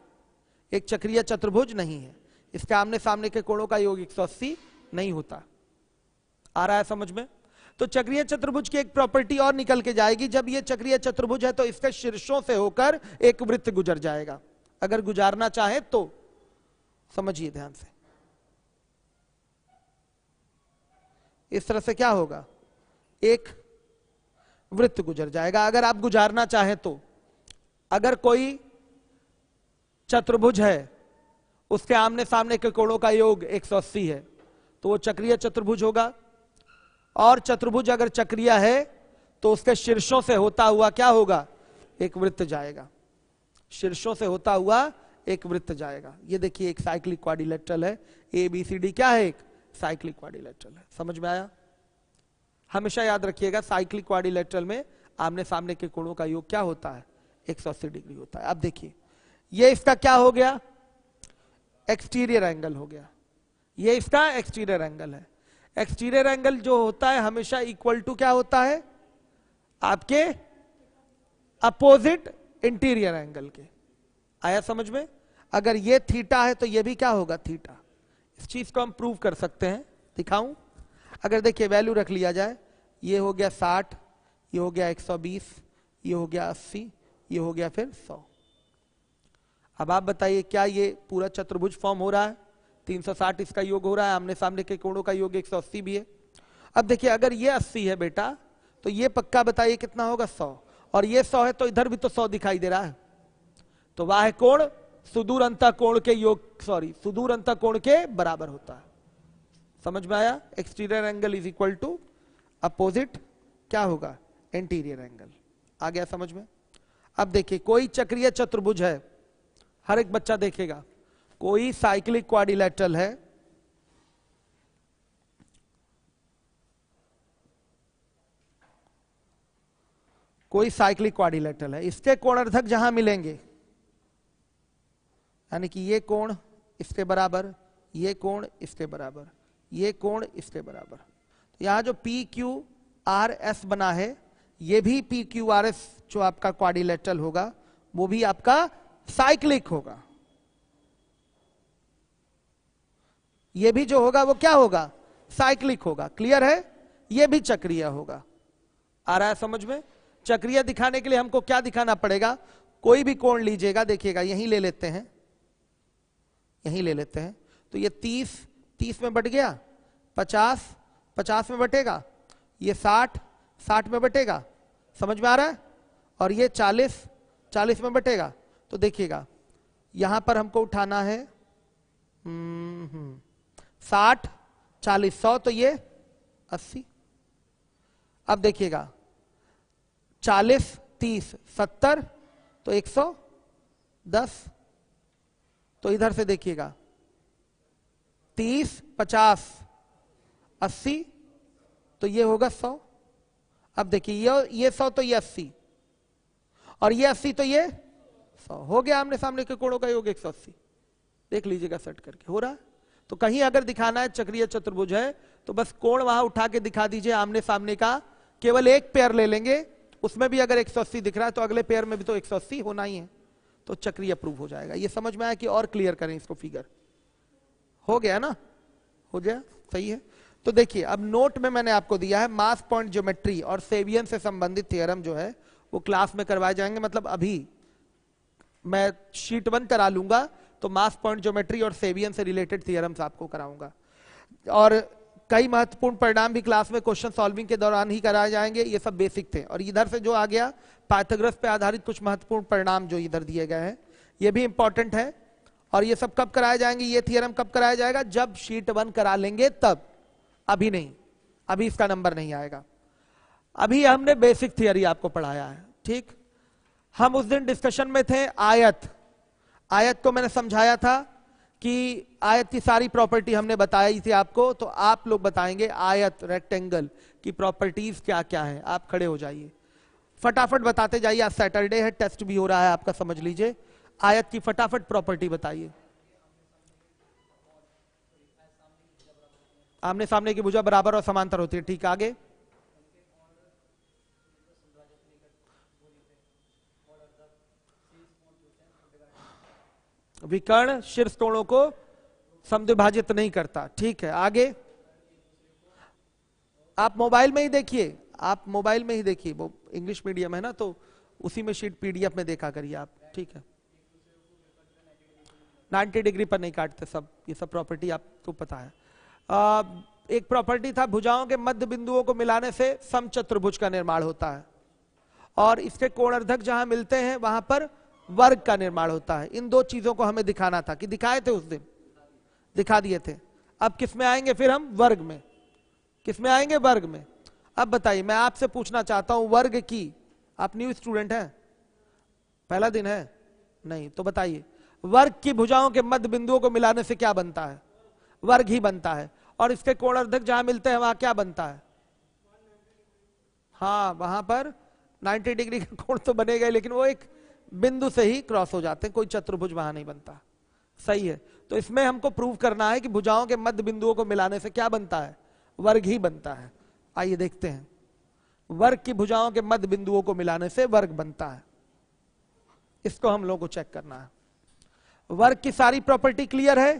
[SPEAKER 1] एक चक्रीय चतुर्भुज नहीं है। इसके आमने सामने के कोणों का योग 180 नहीं होता। आ रहा है समझ में? तो चक्रीय चतुर्भुज की एक प्रॉपर्टी और निकल के जाएगी, जब ये चक्रीय चतुर्भुज है तो इसके शीर्षों से होकर एक वृत्त गुजर जाएगा। अगर गुजारना चाहे तो समझिए ध्यान से, इस तरह से क्या होगा? एक वृत्त गुजर जाएगा। अगर आप गुजारना चाहे तो, अगर कोई चतुर्भुज है उसके आमने सामने के कोणों का योग 180 है तो वो चक्रीय चतुर्भुज होगा। और चतुर्भुज अगर चक्रीय है तो उसके शीर्षों से होता हुआ क्या होगा? एक वृत्त जाएगा। शीर्षों से होता हुआ एक वृत्त जाएगा। ये देखिए एक साइक्लिक क्वाड्रिलेटरल है। ए बी सी डी क्या है? एक साइक्लिक क्वाड्रिलेटरल है। समझ में आया? हमेशा याद रखिएगा साइक्लिक क्वाड्रिलेटरल में आमने सामने के कोणों का योग क्या होता है? 180 डिग्री होता है। अब देखिए ये इसका क्या हो गया? एक्सटीरियर एंगल हो गया। ये इसका एक्सटीरियर एंगल है। एक्सटीरियर एंगल जो होता है हमेशा इक्वल टू क्या होता है? आपके अपोजिट इंटीरियर एंगल के। आया समझ में? अगर ये थीटा है तो ये भी क्या होगा? थीटा। इस चीज को हम प्रूव कर सकते हैं। दिखाऊं? अगर देखिए वैल्यू रख लिया जाए, ये हो गया 60, ये हो गया 120, ये हो गया 80, ये हो गया फिर 100। अब आप बताइए क्या ये पूरा चतुर्भुज फॉर्म हो रहा है? 360 इसका योग हो रहा है, आमने सामने के कोणों का योग 180 भी है। अब देखिए अगर ये 80 है बेटा तो ये पक्का बताइए कितना होगा? 100। और ये 100 है तो इधर भी तो 100 दिखाई दे रहा है। तो वह कोण सुदूर अंतः कोण के योग सुदूर अंतः कोण के बराबर होता है। समझ में आया? Exterior angle is equal to opposite क्या होगा? Interior angle. आ गया समझ में? अब देखिए कोई चक्रीय चतुर्भुज है, हर एक बच्चा देखेगा, कोई साइक्लिक क्वाड्रिलेटरल है, कोई साइक्लिक क्वाड्रिलेटरल है, इसके कोणार्धक जहां मिलेंगे, यानी कि ये कोण इसके बराबर, ये कोण इसके बराबर, ये कोण इसके बराबर, तो यहां जो पी क्यू आर एस बना है ये भी पी क्यू आर एस जो आपका क्वाड्रिलेटरल होगा वो भी आपका साइक्लिक होगा। ये भी जो होगा वो क्या होगा? साइक्लिक होगा। क्लियर है? ये भी चक्रीय होगा। आ रहा है समझ में? चक्रीय दिखाने के लिए हमको क्या दिखाना पड़ेगा? कोई भी कोण लीजिएगा, देखिएगा यहीं ले लेते हैं, यहीं ले लेते हैं, तो ये 30 में बट गया, 50 में बटेगा, ये 60 में बटेगा। समझ में आ रहा है? और ये 40 में बटेगा। तो देखिएगा यहां पर हमको उठाना है 60, 40, 100, तो ये 80। अब देखिएगा 40, 30, 70, तो 110। तो इधर से देखिएगा 30, 50, 80, तो ये होगा 100। अब देखिए ये 100 तो ये 80, और ये 80 तो ये 100 हो गया। आमने सामने के कोणों का योग 180। देख लीजिएगा सेट करके हो रहा है। तो कहीं अगर दिखाना है चक्रीय चतुर्भुज है तो बस कोण वहां उठा के दिखा दीजिए आमने सामने का, केवल एक पेयर ले लेंगे, उसमें भी अगर 180 दिख रहा है तो अगले पेयर में भी तो 180 होना ही है, तो चक्रीय प्रूव हो जाएगा। ये समझ में आया कि और क्लियर करें इसको? फिगर हो गया ना? हो गया? सही है। तो देखिए अब नोट में मैंने आपको दिया है मास पॉइंट ज्योमेट्री और सेवियन से संबंधित थ्योरम जो है वो क्लास में करवाए जाएंगे। मतलब अभी मैं शीट 1 करा लूंगा, तो मास पॉइंट ज्योमेट्री और सेबियन से रिलेटेड थियरम्स आपको कराऊंगा। और कई महत्वपूर्ण परिणाम भी क्लास में क्वेश्चन सॉल्विंग के दौरान ही कराए जाएंगे। ये सब बेसिक थे। और इधर से जो आ गया पाइथागोरस पे आधारित कुछ महत्वपूर्ण परिणाम जो इधर दिए गए हैं, ये भी इंपॉर्टेंट है। और ये सब कब कराए जाएंगे, ये थियरम कब कराया जाएगा, जब शीट 1 करा लेंगे तब, अभी नहीं, अभी इसका नंबर नहीं आएगा। अभी हमने बेसिक थियरी आपको पढ़ाया है, ठीक। हम उस दिन डिस्कशन में थे आयत। आयत को मैंने समझाया था कि आयत की सारी प्रॉपर्टी हमने बताई थी आपको, तो आप लोग बताएंगे आयत रेक्टेंगल की प्रॉपर्टीज क्या क्या है। आप खड़े हो जाइए, फटाफट बताते जाइए। आज सैटरडे है, टेस्ट भी हो रहा है आपका, समझ लीजिए। आयत की फटाफट प्रॉपर्टी बताइए। आमने सामने की भुजा बराबर और समांतर होती है, ठीक। आगे, विकर्ण शीर्ष कोणों को समद्विभाजित नहीं करता, ठीक है। आगे, आप मोबाइल में ही देखिए, आप मोबाइल में ही देखिए, वो इंग्लिश मीडियम है ना, तो उसी में शीट पीडीएफ में देखा करिए आप, ठीक है। 90 डिग्री पर नहीं काटते सब, ये सब प्रॉपर्टी आपको पता है। एक प्रॉपर्टी था, भुजाओं के मध्य बिंदुओं को मिलाने से समचतुर्भुज का निर्माण होता है, और इसके कोणर्धक जहां मिलते हैं वहां पर वर्ग का निर्माण होता है। इन दो चीजों को हमें दिखाना था, कि दिखाए थे उस दिन, दिखा दिए थे। अब किस में आएंगे फिर हम, वर्ग में। किस में आएंगे, वर्ग में। अब बताइए, मैं आपसे पूछना चाहता हूं, वर्ग की, आप न्यू स्टूडेंट हैं, पहला दिन है नहीं, तो बताइए, वर्ग की भुजाओं के मध्य बिंदुओं को मिलाने से क्या बनता है, वर्ग ही बनता है। और इसके कोणर्धक जहां मिलते हैं वहां क्या बनता है, हाँ, वहां पर 90 डिग्री का कोण तो बनेगा, लेकिन वो एक बिंदु से ही क्रॉस हो जाते हैं, कोई चतुर्भुज वहां नहीं बनता। सही है। तो इसमें हमको प्रूव करना है कि भुजाओं के मध्य बिंदुओं को मिलाने से क्या बनता है, वर्ग ही बनता है। आइए देखते हैं, वर्ग की भुजाओं के मध्य बिंदुओं को मिलाने से वर्ग बनता है। इसको हम लोगों को चेक करना है। वर्ग की सारी प्रॉपर्टी क्लियर है,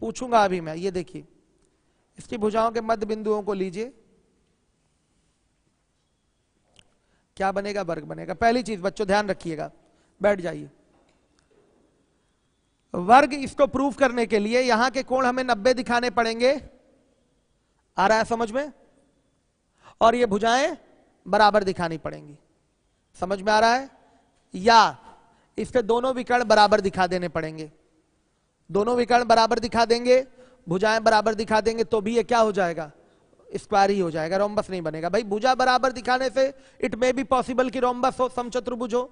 [SPEAKER 1] पूछूंगा अभी मैं। ये देखिए, इसकी भुजाओं के मध्य बिंदुओं को लीजिए, क्या बनेगा, वर्ग बनेगा। पहली चीज बच्चों ध्यान रखिएगा, बैठ जाइए। वर्ग, इसको प्रूव करने के लिए यहां के कोण हमें 90 दिखाने पड़ेंगे, आ रहा है समझ में, और ये भुजाएं बराबर दिखानी पड़ेंगी, समझ में आ रहा है। या इसके दोनों विकर्ण बराबर दिखा देने पड़ेंगे, दोनों विकर्ण बराबर दिखा देंगे, भुजाएं बराबर दिखा देंगे, तो भी ये क्या हो जाएगा, स्क्वायर ही हो जाएगा, रोम्बस नहीं बनेगा। भाई भुजा बराबर दिखाने से इट मे बी पॉसिबल कि रोम्बस हो, समचतुर्भुज हो,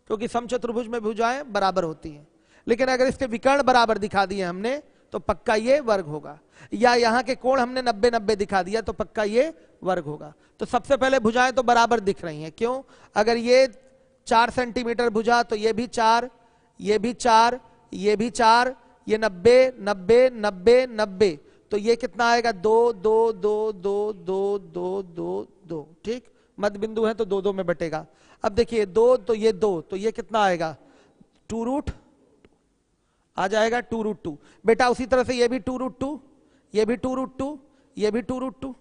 [SPEAKER 1] क्योंकि समचतुर्भुज में भुजाएं बराबर होती हैं। लेकिन अगर इसके विकर्ण बराबर दिखा दिए हमने तो पक्का ये वर्ग होगा। या यहाँ के कोण हमने 90-90 दिखा दिया तो पक्का ये वर्ग होगा। तो सबसे पहले भुजाएं तो बराबर दिख रही हैं, क्यों, अगर ये 4 सेंटीमीटर भुजा तो ये भी 4, ये भी 4, ये भी 4, ये 90, 90, 90, 90, तो ये कितना आएगा, 2, 2, 2, 2, 2, 2, 2, 2, ठीक। मध्य बिंदु है तो 2, 2 में बटेगा। अब देखिए 2, तो ये 2, तो ये कितना आएगा, 2 रूट आ जाएगा, 2 रूट 2। बेटा उसी तरह से ये भी 2 रूट 2, ये भी 2 रूट 2, ये भी 2 रूट 2।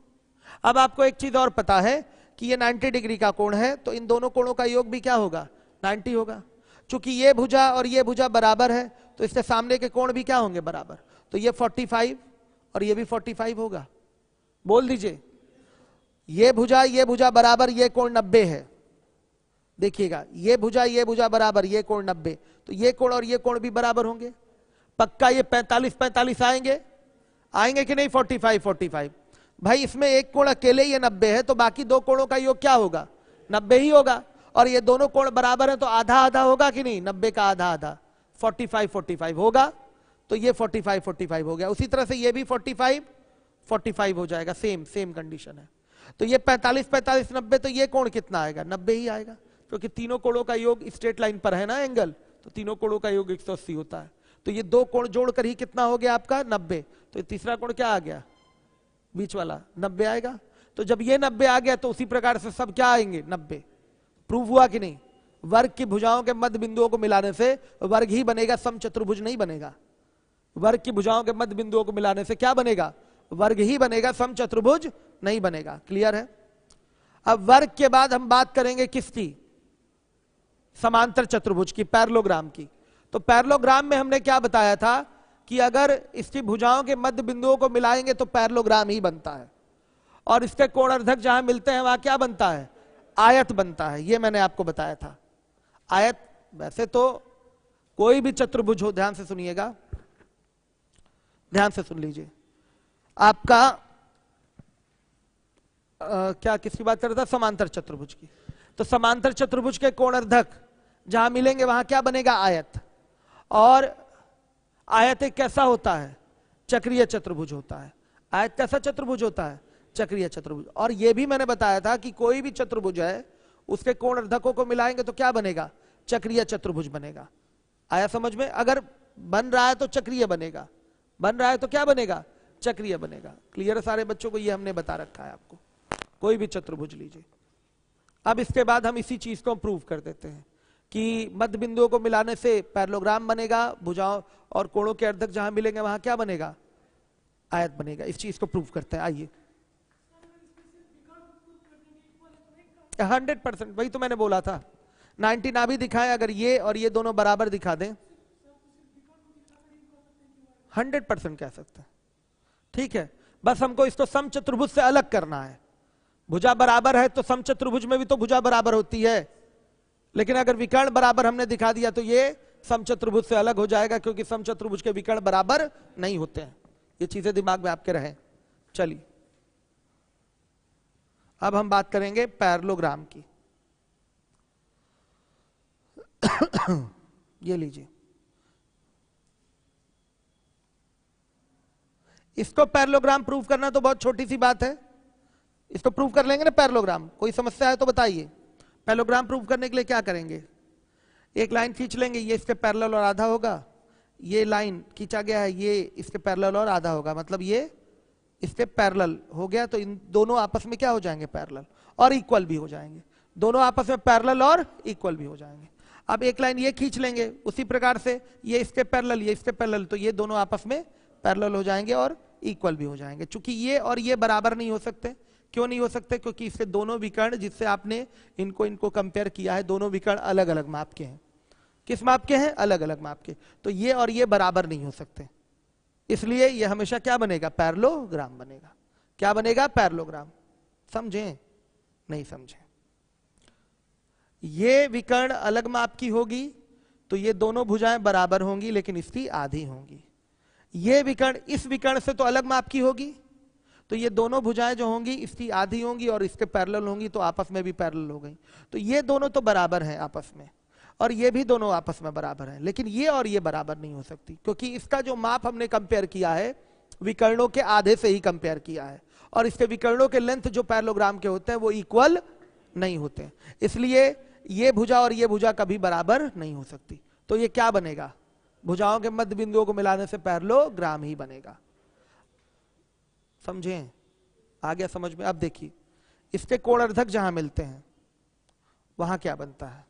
[SPEAKER 1] अब आपको एक चीज और पता है कि ये 90 डिग्री का कोण है, तो इन दोनों कोणों का योग भी क्या होगा, 90 होगा। चूंकि ये भुजा और ये भुजा बराबर है तो इसके सामने के कोण भी क्या होंगे, बराबर, तो ये 45 और ये भी 45 होगा। बोल दीजिए, ये भुजा बराबर, ये कोण 90 है। देखिएगा, ये भुजा बराबर, ये कोण 90, तो ये कोण और ये कोण भी बराबर होंगे। पक्का ये 45-45 आएंगे, आएंगे कि नहीं, 45-45। भाई इसमें एक कोण अकेले ये 90 है, तो बाकी दो कोणों का योग क्या होगा, 90 ही होगा। और ये दोनों कोण बराबर है तो आधा आधा होगा कि नहीं, 90 का आधा आधा, 45-45 होगा, तो ये 45-45 हो गया। उसी तरह से ये भी 45-45 हो जाएगा, सेम कंडीशन है। तो ये 45-45-90, तो ये कोण कितना आएगा, 90 ही आएगा, क्योंकि तीनों कोणों का योग स्ट्रेट लाइन पर है ना एंगल, तो तीनों कोणों का योग 180 होता है। तो ये दो कोण जोड़कर ही कितना हो गया आपका, 90। तो ये तीसरा कोण क्या आ गया, बीच वाला 90 आएगा। तो जब ये 90 आ गया तो उसी प्रकार से सब क्या आएंगे, 90। प्रूव हुआ कि नहीं, वर्ग की भुजाओं के मध्य बिंदुओं को मिलाने से वर्ग ही बनेगा, समचतुर्भुज नहीं बनेगा। वर्ग की भुजाओं के मध्य बिंदुओं को मिलाने से क्या बनेगा, वर्ग ही बनेगा, समचतुर्भुज नहीं बनेगा। क्लियर है। अब वर्ग के बाद हम बात करेंगे किसकी, समांतर चतुर्भुज की, पैरेललोग्राम की। तो पैरेललोग्राम में हमने क्या बताया था कि अगर इसकी भुजाओं के मध्य बिंदुओं को मिलाएंगे तो पैरेललोग्राम ही बनता है, और इसके कोणार्धक जहां मिलते हैं वहां क्या बनता है, आयत बनता है। ये मैंने आपको बताया था। आयत, वैसे तो कोई भी चतुर्भुज हो, ध्यान से सुनिएगा, ध्यान से सुन लीजिए, आपका क्या किसकी बात कर रहा था, समांतर चतुर्भुज की। तो समांतर चतुर्भुज के कोणार्धक जहां मिलेंगे वहां क्या बनेगा, आयत। और आयत एक कैसा होता है, चक्रीय चतुर्भुज होता है। आयत कैसा चतुर्भुज होता है, चक्रीय चतुर्भुज। और यह भी मैंने बताया था कि कोई भी चतुर्भुज है उसके कोणार्धकों को मिलाएंगे तो क्या बनेगा, चक्रीय चतुर्भुज बनेगा। आया समझ में? अगर बन रहा है तो चक्रीय बनेगा, बन रहा है तो क्या बनेगा, चक्रीय बनेगा। क्लियर है सारे बच्चों को? ये हमने बता रखा है आपको। कोई भी चतुर्भुज लीजिए। अब इसके बाद हम इसी चीज को प्रूव कर देते हैं कि मध्य बिंदुओं को मिलाने से पैरेललोग्राम बनेगा, भुजाओं और कोणों के अर्धक जहां मिलेंगे वहां क्या बनेगा, आयत बनेगा। इस चीज को प्रूव करते हैं, आइए। 100%, वही तो मैंने बोला था। 90 ना भी दिखाएं, अगर ये और ये दोनों बराबर दिखा दें, 100% कह सकते हैं। ठीक है, बस हमको इसको समचतुर्भुज से अलग करना है। भुजा बराबर है तो समचतुर्भुज में भी तो भुजा बराबर होती है, लेकिन अगर विकर्ण बराबर हमने दिखा दिया तो ये समचतुर्भुज से अलग हो जाएगा, क्योंकि समचतुर्भुज के विकर्ण बराबर नहीं होते हैं। ये चीजें दिमाग में आपके रहें। चलिए अब हम बात करेंगे पैरेललोग्राम की। ये लीजिए, इसको पैरेललोग्राम प्रूव करना तो बहुत छोटी सी बात है। इसको प्रूव कर लेंगे ना पैरेललोग्राम। कोई समस्या है तो बताइए। पैरेललोग्राम प्रूव करने के लिए क्या करेंगे, एक लाइन खींच लेंगे, ये इसके पैरेलल और आधा होगा। ये लाइन खींचा गया है, ये इसके पैरेलल और आधा होगा, मतलब ये इसके पैरेलल हो गया। तो इन दोनों आपस में क्या हो जाएंगे, पैरेलल और इक्वल भी हो जाएंगे। दोनों आपस में पैरेलल और इक्वल भी हो जाएंगे। अब एक लाइन ये खींच लेंगे, उसी प्रकार से ये इसके पैरेलल, ये इसके पैरेलल, तो ये दोनों आपस में पैरेलल हो जाएंगे और इक्वल भी हो जाएंगे। चूंकि ये और ये बराबर नहीं हो सकते। क्यों नहीं हो सकते, क्योंकि इसके दोनों विकर्ण जिससे आपने इनको कंपेयर किया है, दोनों विकर्ण अलग अलग माप के हैं। किस माप के हैं, अलग अलग माप के। तो ये और ये बराबर नहीं हो सकते, इसलिए ये हमेशा क्या बनेगा, पैरेललोग्राम बनेगा। क्या बनेगा, पैरेललोग्राम। समझे, नहीं समझे? ये विकर्ण अलग माप की होगी तो ये दोनों भुजाएं बराबर होंगी, लेकिन इसकी आधी होंगी। ये विकर्ण इस विकर्ण से तो अलग माप की होगी, तो ये दोनों भुजाएं जो होंगी इसकी आधी होंगी और इसके पैरेलल होंगी, तो आपस में भी पैरेलल हो गई। तो ये दोनों तो बराबर हैं आपस में, और ये भी दोनों आपस में बराबर हैं। लेकिन ये और ये बराबर नहीं हो सकती, क्योंकि इसका जो माप हमने कंपेयर किया है विकर्णों के आधे से ही कंपेयर किया है, और इसके विकर्णों के लेंथ जो पैरेललोग्राम के होते हैं वो इक्वल नहीं होते। इसलिए ये भुजा और ये भुजा कभी बराबर नहीं हो सकती। तो ये क्या बनेगा, भुजाओं के मध्य बिंदुओं को मिलाने से पैरेललोग्राम ही बनेगा। समझे, आ गया समझ में? अब देखिए, इसके कोणार्धक जहां मिलते हैं वहां क्या बनता है।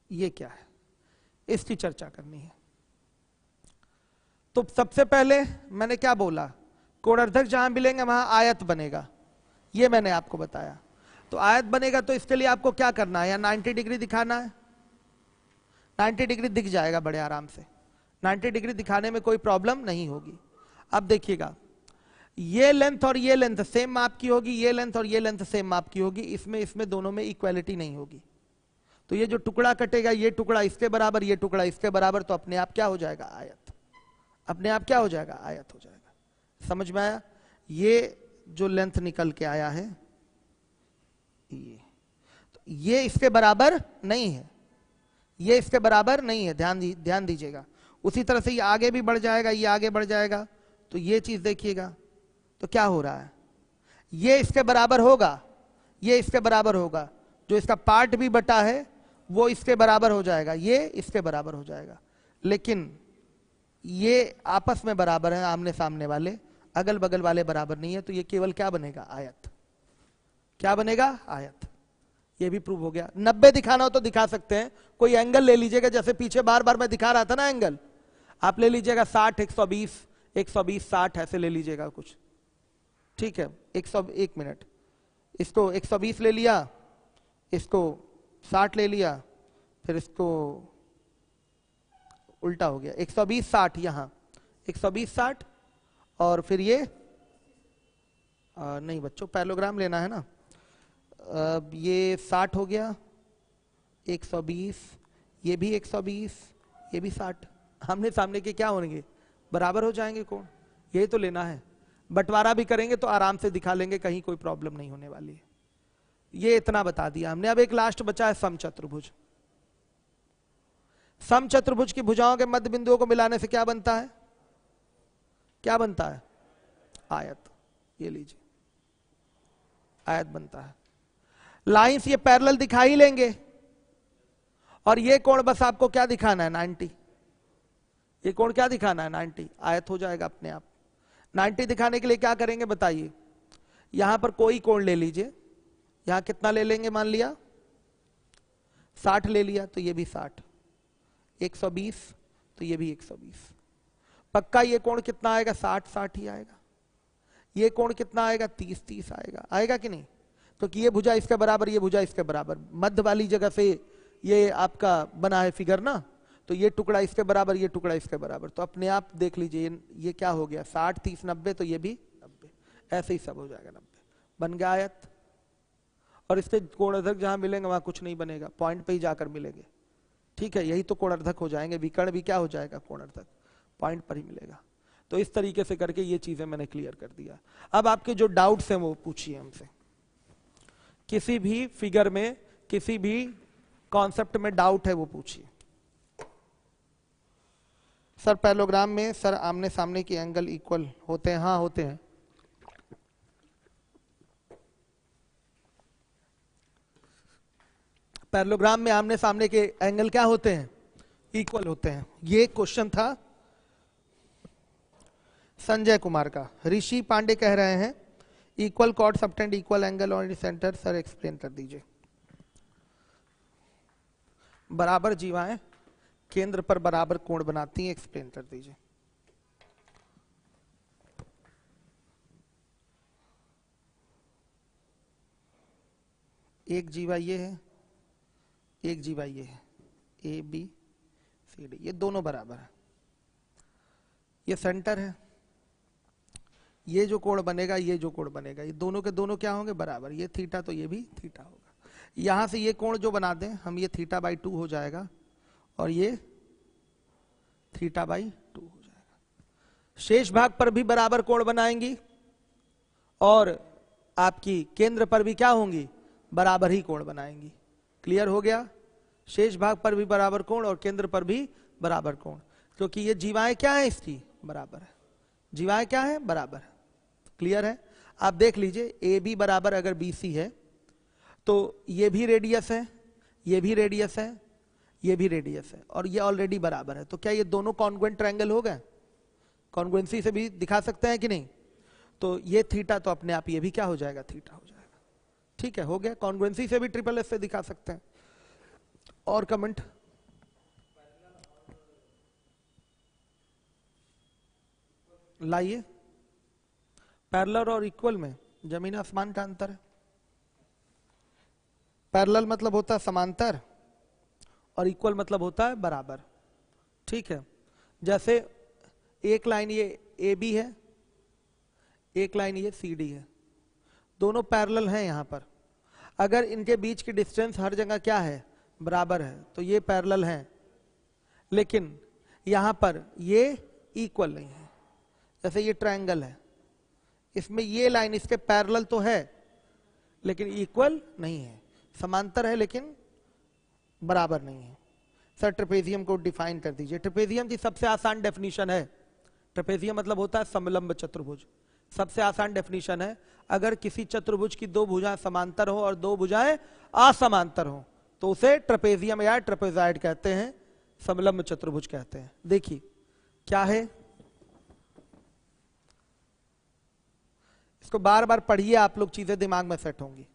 [SPEAKER 1] ये क्या है, इसकी चर्चा करनी है। तो सबसे पहले मैंने क्या बोला, कोणार्धक जहां मिलेंगे वहां आयत बनेगा, ये मैंने आपको बताया। तो आयत बनेगा तो इसके लिए आपको क्या करना है, या 90 डिग्री दिखाना है। 90 डिग्री दिख जाएगा बड़े आराम से, 90 डिग्री दिखाने में कोई प्रॉब्लम नहीं होगी। अब देखिएगा, ये लेंथ और ये लेंथ सेम माप की होगी, ये लेंथ और ये लेंथ सेम माप की होगी, इसमें दोनों में इक्वालिटी नहीं होगी। तो ये जो टुकड़ा कटेगा, ये टुकड़ा इसके बराबर, ये टुकड़ा इसके बराबर, तो अपने आप क्या हो जाएगा, आयत। अपने आप क्या हो जाएगा, आयत हो जाएगा। समझ में आया? ये जो लेंथ निकल के आया है ये इसके बराबर नहीं है, ये इसके बराबर नहीं है, ध्यान दीजिएगा। उसी तरह से ये आगे भी बढ़ जाएगा, ये आगे बढ़ जाएगा, तो ये चीज देखिएगा। तो क्या हो रहा है, ये इसके बराबर होगा, ये इसके बराबर होगा, जो इसका पार्ट भी बटा है वो इसके बराबर हो जाएगा, ये इसके बराबर हो जाएगा। लेकिन ये आपस में बराबर है, आमने सामने वाले, अगल बगल वाले बराबर नहीं है। तो ये केवल क्या बनेगा, आयत। क्या बनेगा, आयत। ये भी प्रूव हो गया। 90 दिखाना हो तो दिखा सकते हैं, कोई एंगल ले लीजिएगा, जैसे पीछे बार बार मैं दिखा रहा था ना एंगल, आप ले लीजिएगा 60, 120, 120, 60 ऐसे ले लीजिएगा कुछ। ठीक है, 101 मिनट, इसको 120 ले लिया, इसको 60 ले लिया, फिर इसको उल्टा हो गया, 120 60, यहां 120 60, और फिर ये नहीं बच्चों पैरेललोग्राम लेना है ना, ये 60 हो गया, 120, ये भी 120, ये भी 60, आमने सामने के क्या होंगे, बराबर हो जाएंगे कोण, यही तो लेना है। बंटवारा भी करेंगे तो आराम से दिखा लेंगे, कहीं कोई प्रॉब्लम नहीं होने वाली है। ये इतना बता दिया हमने। अब एक लास्ट बचा है समचतुर्भुज। समचतुर्भुज की भुजाओं के मध्य बिंदुओं को मिलाने से क्या बनता है, क्या बनता है, आयत। ये लीजिए आयत बनता है। लाइंस ये पैरेलल दिखा ही लेंगे, और ये कोण बस आपको क्या दिखाना है, 90। ये कोण क्या दिखाना है, 90, आयत हो जाएगा अपने आप। 90 दिखाने के लिए क्या करेंगे बताइए, यहां पर कोई कोण ले लीजिए, यहां कितना ले लेंगे, मान लिया 60 ले लिया, तो ये भी 60, 120, तो ये भी 120। पक्का ये कोण कितना आएगा, 60 60 ही आएगा। ये कोण कितना आएगा, 30 30 आएगा, आएगा कि नहीं, क्योंकि ये भुजा इसके बराबर, ये भुजा इसके बराबर, मध्य वाली जगह से ये आपका बना है फिगर ना, तो ये टुकड़ा इसके बराबर, ये टुकड़ा इसके बराबर, तो अपने आप देख लीजिए ये क्या हो गया, 60 30 90, तो ये भी 90, ऐसे ही सब हो जाएगा 90, बन गया आयत। और इससे कोणार्धक जहां मिलेंगे वहां कुछ नहीं बनेगा, पॉइंट पे ही जाकर मिलेंगे, ठीक है, यही तो कोणार्धक हो जाएंगे, विकर्ण भी क्या हो जाएगा, कोणार्धक, पॉइंट पर ही मिलेगा। तो इस तरीके से करके ये चीजें मैंने क्लियर कर दिया। अब आपके जो डाउट्स हैं वो पूछिए हमसे, किसी भी फिगर में, किसी भी कॉन्सेप्ट में डाउट है वो पूछिए। सर पैरेललोग्राम में सर आमने सामने के एंगल इक्वल होते हैं, हाँ होते हैं। पैरेललोग्राम में आमने सामने के एंगल क्या होते हैं, इक्वल होते हैं। ये क्वेश्चन था संजय कुमार का। ऋषि पांडे कह रहे हैं equal cord subtend equal angle on centre, sir explain कर दीजिए। बराबर जीवाएं केंद्र पर बराबर कोण बनाती हैं, एक्सप्लेन कर दीजिए। एक जीवा ये है, एक जीवा ये है, ए बी सी डी, ये दोनों बराबर है, ये सेंटर है, ये जो कोण बनेगा, ये जो कोण बनेगा, ये दोनों के दोनों क्या होंगे, बराबर, ये थीटा तो ये भी थीटा होगा। यहां से ये कोण जो बना दें हम, ये θ/2 हो जाएगा, और ये θ/2 हो जाएगा। शेष भाग पर भी बराबर कोण बनाएंगी, और आपकी केंद्र पर भी क्या होंगी, बराबर ही कोण बनाएंगी। क्लियर हो गया, शेष भाग पर भी बराबर कोण और केंद्र पर भी बराबर कोण, क्योंकि ये जीवाएं क्या है, इसकी बराबर है, जीवाएं क्या है, बराबर है। क्लियर है, आप देख लीजिए, ए बी बराबर अगर बी सी है तो ये भी रेडियस है, ये भी रेडियस है, ये भी रेडियस है, और ये ऑलरेडी बराबर है, तो क्या ये दोनों कॉन्ग्रुएंट ट्रायंगल हो गए, कॉन्ग्रुएंसी से भी दिखा सकते हैं कि नहीं, तो ये थीटा तो अपने आप ये भी क्या हो जाएगा, थीटा हो जाएगा। ठीक है, हो गया, कॉन्ग्रुएंसी से भी ट्रिपल एस से दिखा सकते हैं। और कमेंट, लाइए, पैरेलल और इक्वल में जमीन आसमान का अंतर है। पैरेलल मतलब होता है समांतर, और इक्वल मतलब होता है बराबर। ठीक है, जैसे एक लाइन ये ए बी है, एक लाइन ये सी डी है, दोनों पैरेलल हैं यहां पर। अगर इनके बीच की डिस्टेंस हर जगह क्या है, बराबर है, तो ये पैरेलल हैं, लेकिन यहां पर ये इक्वल नहीं है। जैसे ये ट्रायंगल है, इसमें ये लाइन इसके पैरेलल तो है लेकिन इक्वल नहीं है, समांतर है लेकिन बराबर नहीं है। सर ट्रेपेजियम को डिफाइन कर दीजिए। ट्रेपेजियम की सबसे आसान डेफिनेशन है, ट्रेपेजियम मतलब होता है समलंब चतुर्भुज। सबसे आसान डेफिनेशन है, अगर किसी चतुर्भुज की दो भुजाएं समांतर हो और दो भुजाएं असमांतर हो तो उसे ट्रेपेजियम या ट्रेपेजॉइड कहते हैं, समलंब चतुर्भुज कहते हैं। देखिए क्या है, इसको बार बार पढ़िए आप लोग, चीजें दिमाग में सेट होंगी।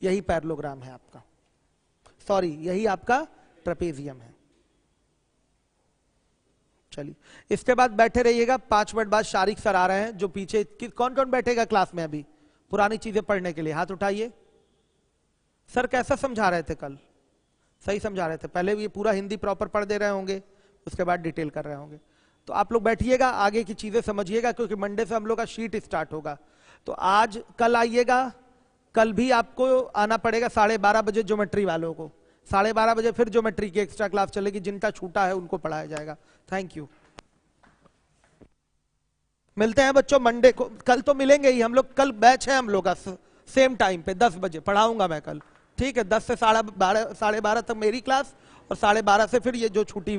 [SPEAKER 1] यही पैरेललोग्राम है आपका, सॉरी यही आपका ट्रेपेजियम है। चलिए इसके बाद बैठे रहिएगा, 5 मिनट बाद शारिक सर आ रहे हैं, जो पीछे कौन कौन बैठेगा क्लास में अभी पुरानी चीजें पढ़ने के लिए, हाथ उठाइए। सर कैसा समझा रहे थे कल? सही समझा रहे थे? पहले ये पूरा हिंदी प्रॉपर पढ़ दे रहे होंगे, उसके बाद डिटेल कर रहे होंगे। तो आप लोग बैठिएगा, आगे की चीजें समझिएगा, क्योंकि मंडे से हम लोग का शीट स्टार्ट होगा। तो आज कल आइएगा, कल भी आपको आना पड़ेगा 12:30 बजे ज्योमेट्री वालों को। 12:30 बजे फिर ज्योमेट्री की एक्स्ट्रा क्लास चलेगी, जिनका छूटा है उनको पढ़ाया जाएगा। Thank you. मिलते हैं बच्चों मंडे को। कल तो मिलेंगे ही हम लोग, कल बैच है हम लोग का सेम टाइम पे 10 बजे पढ़ाऊंगा मैं कल। ठीक है, 10 से 12:30 तक मेरी क्लास, और 12:30 से फिर ये जो छुट्टी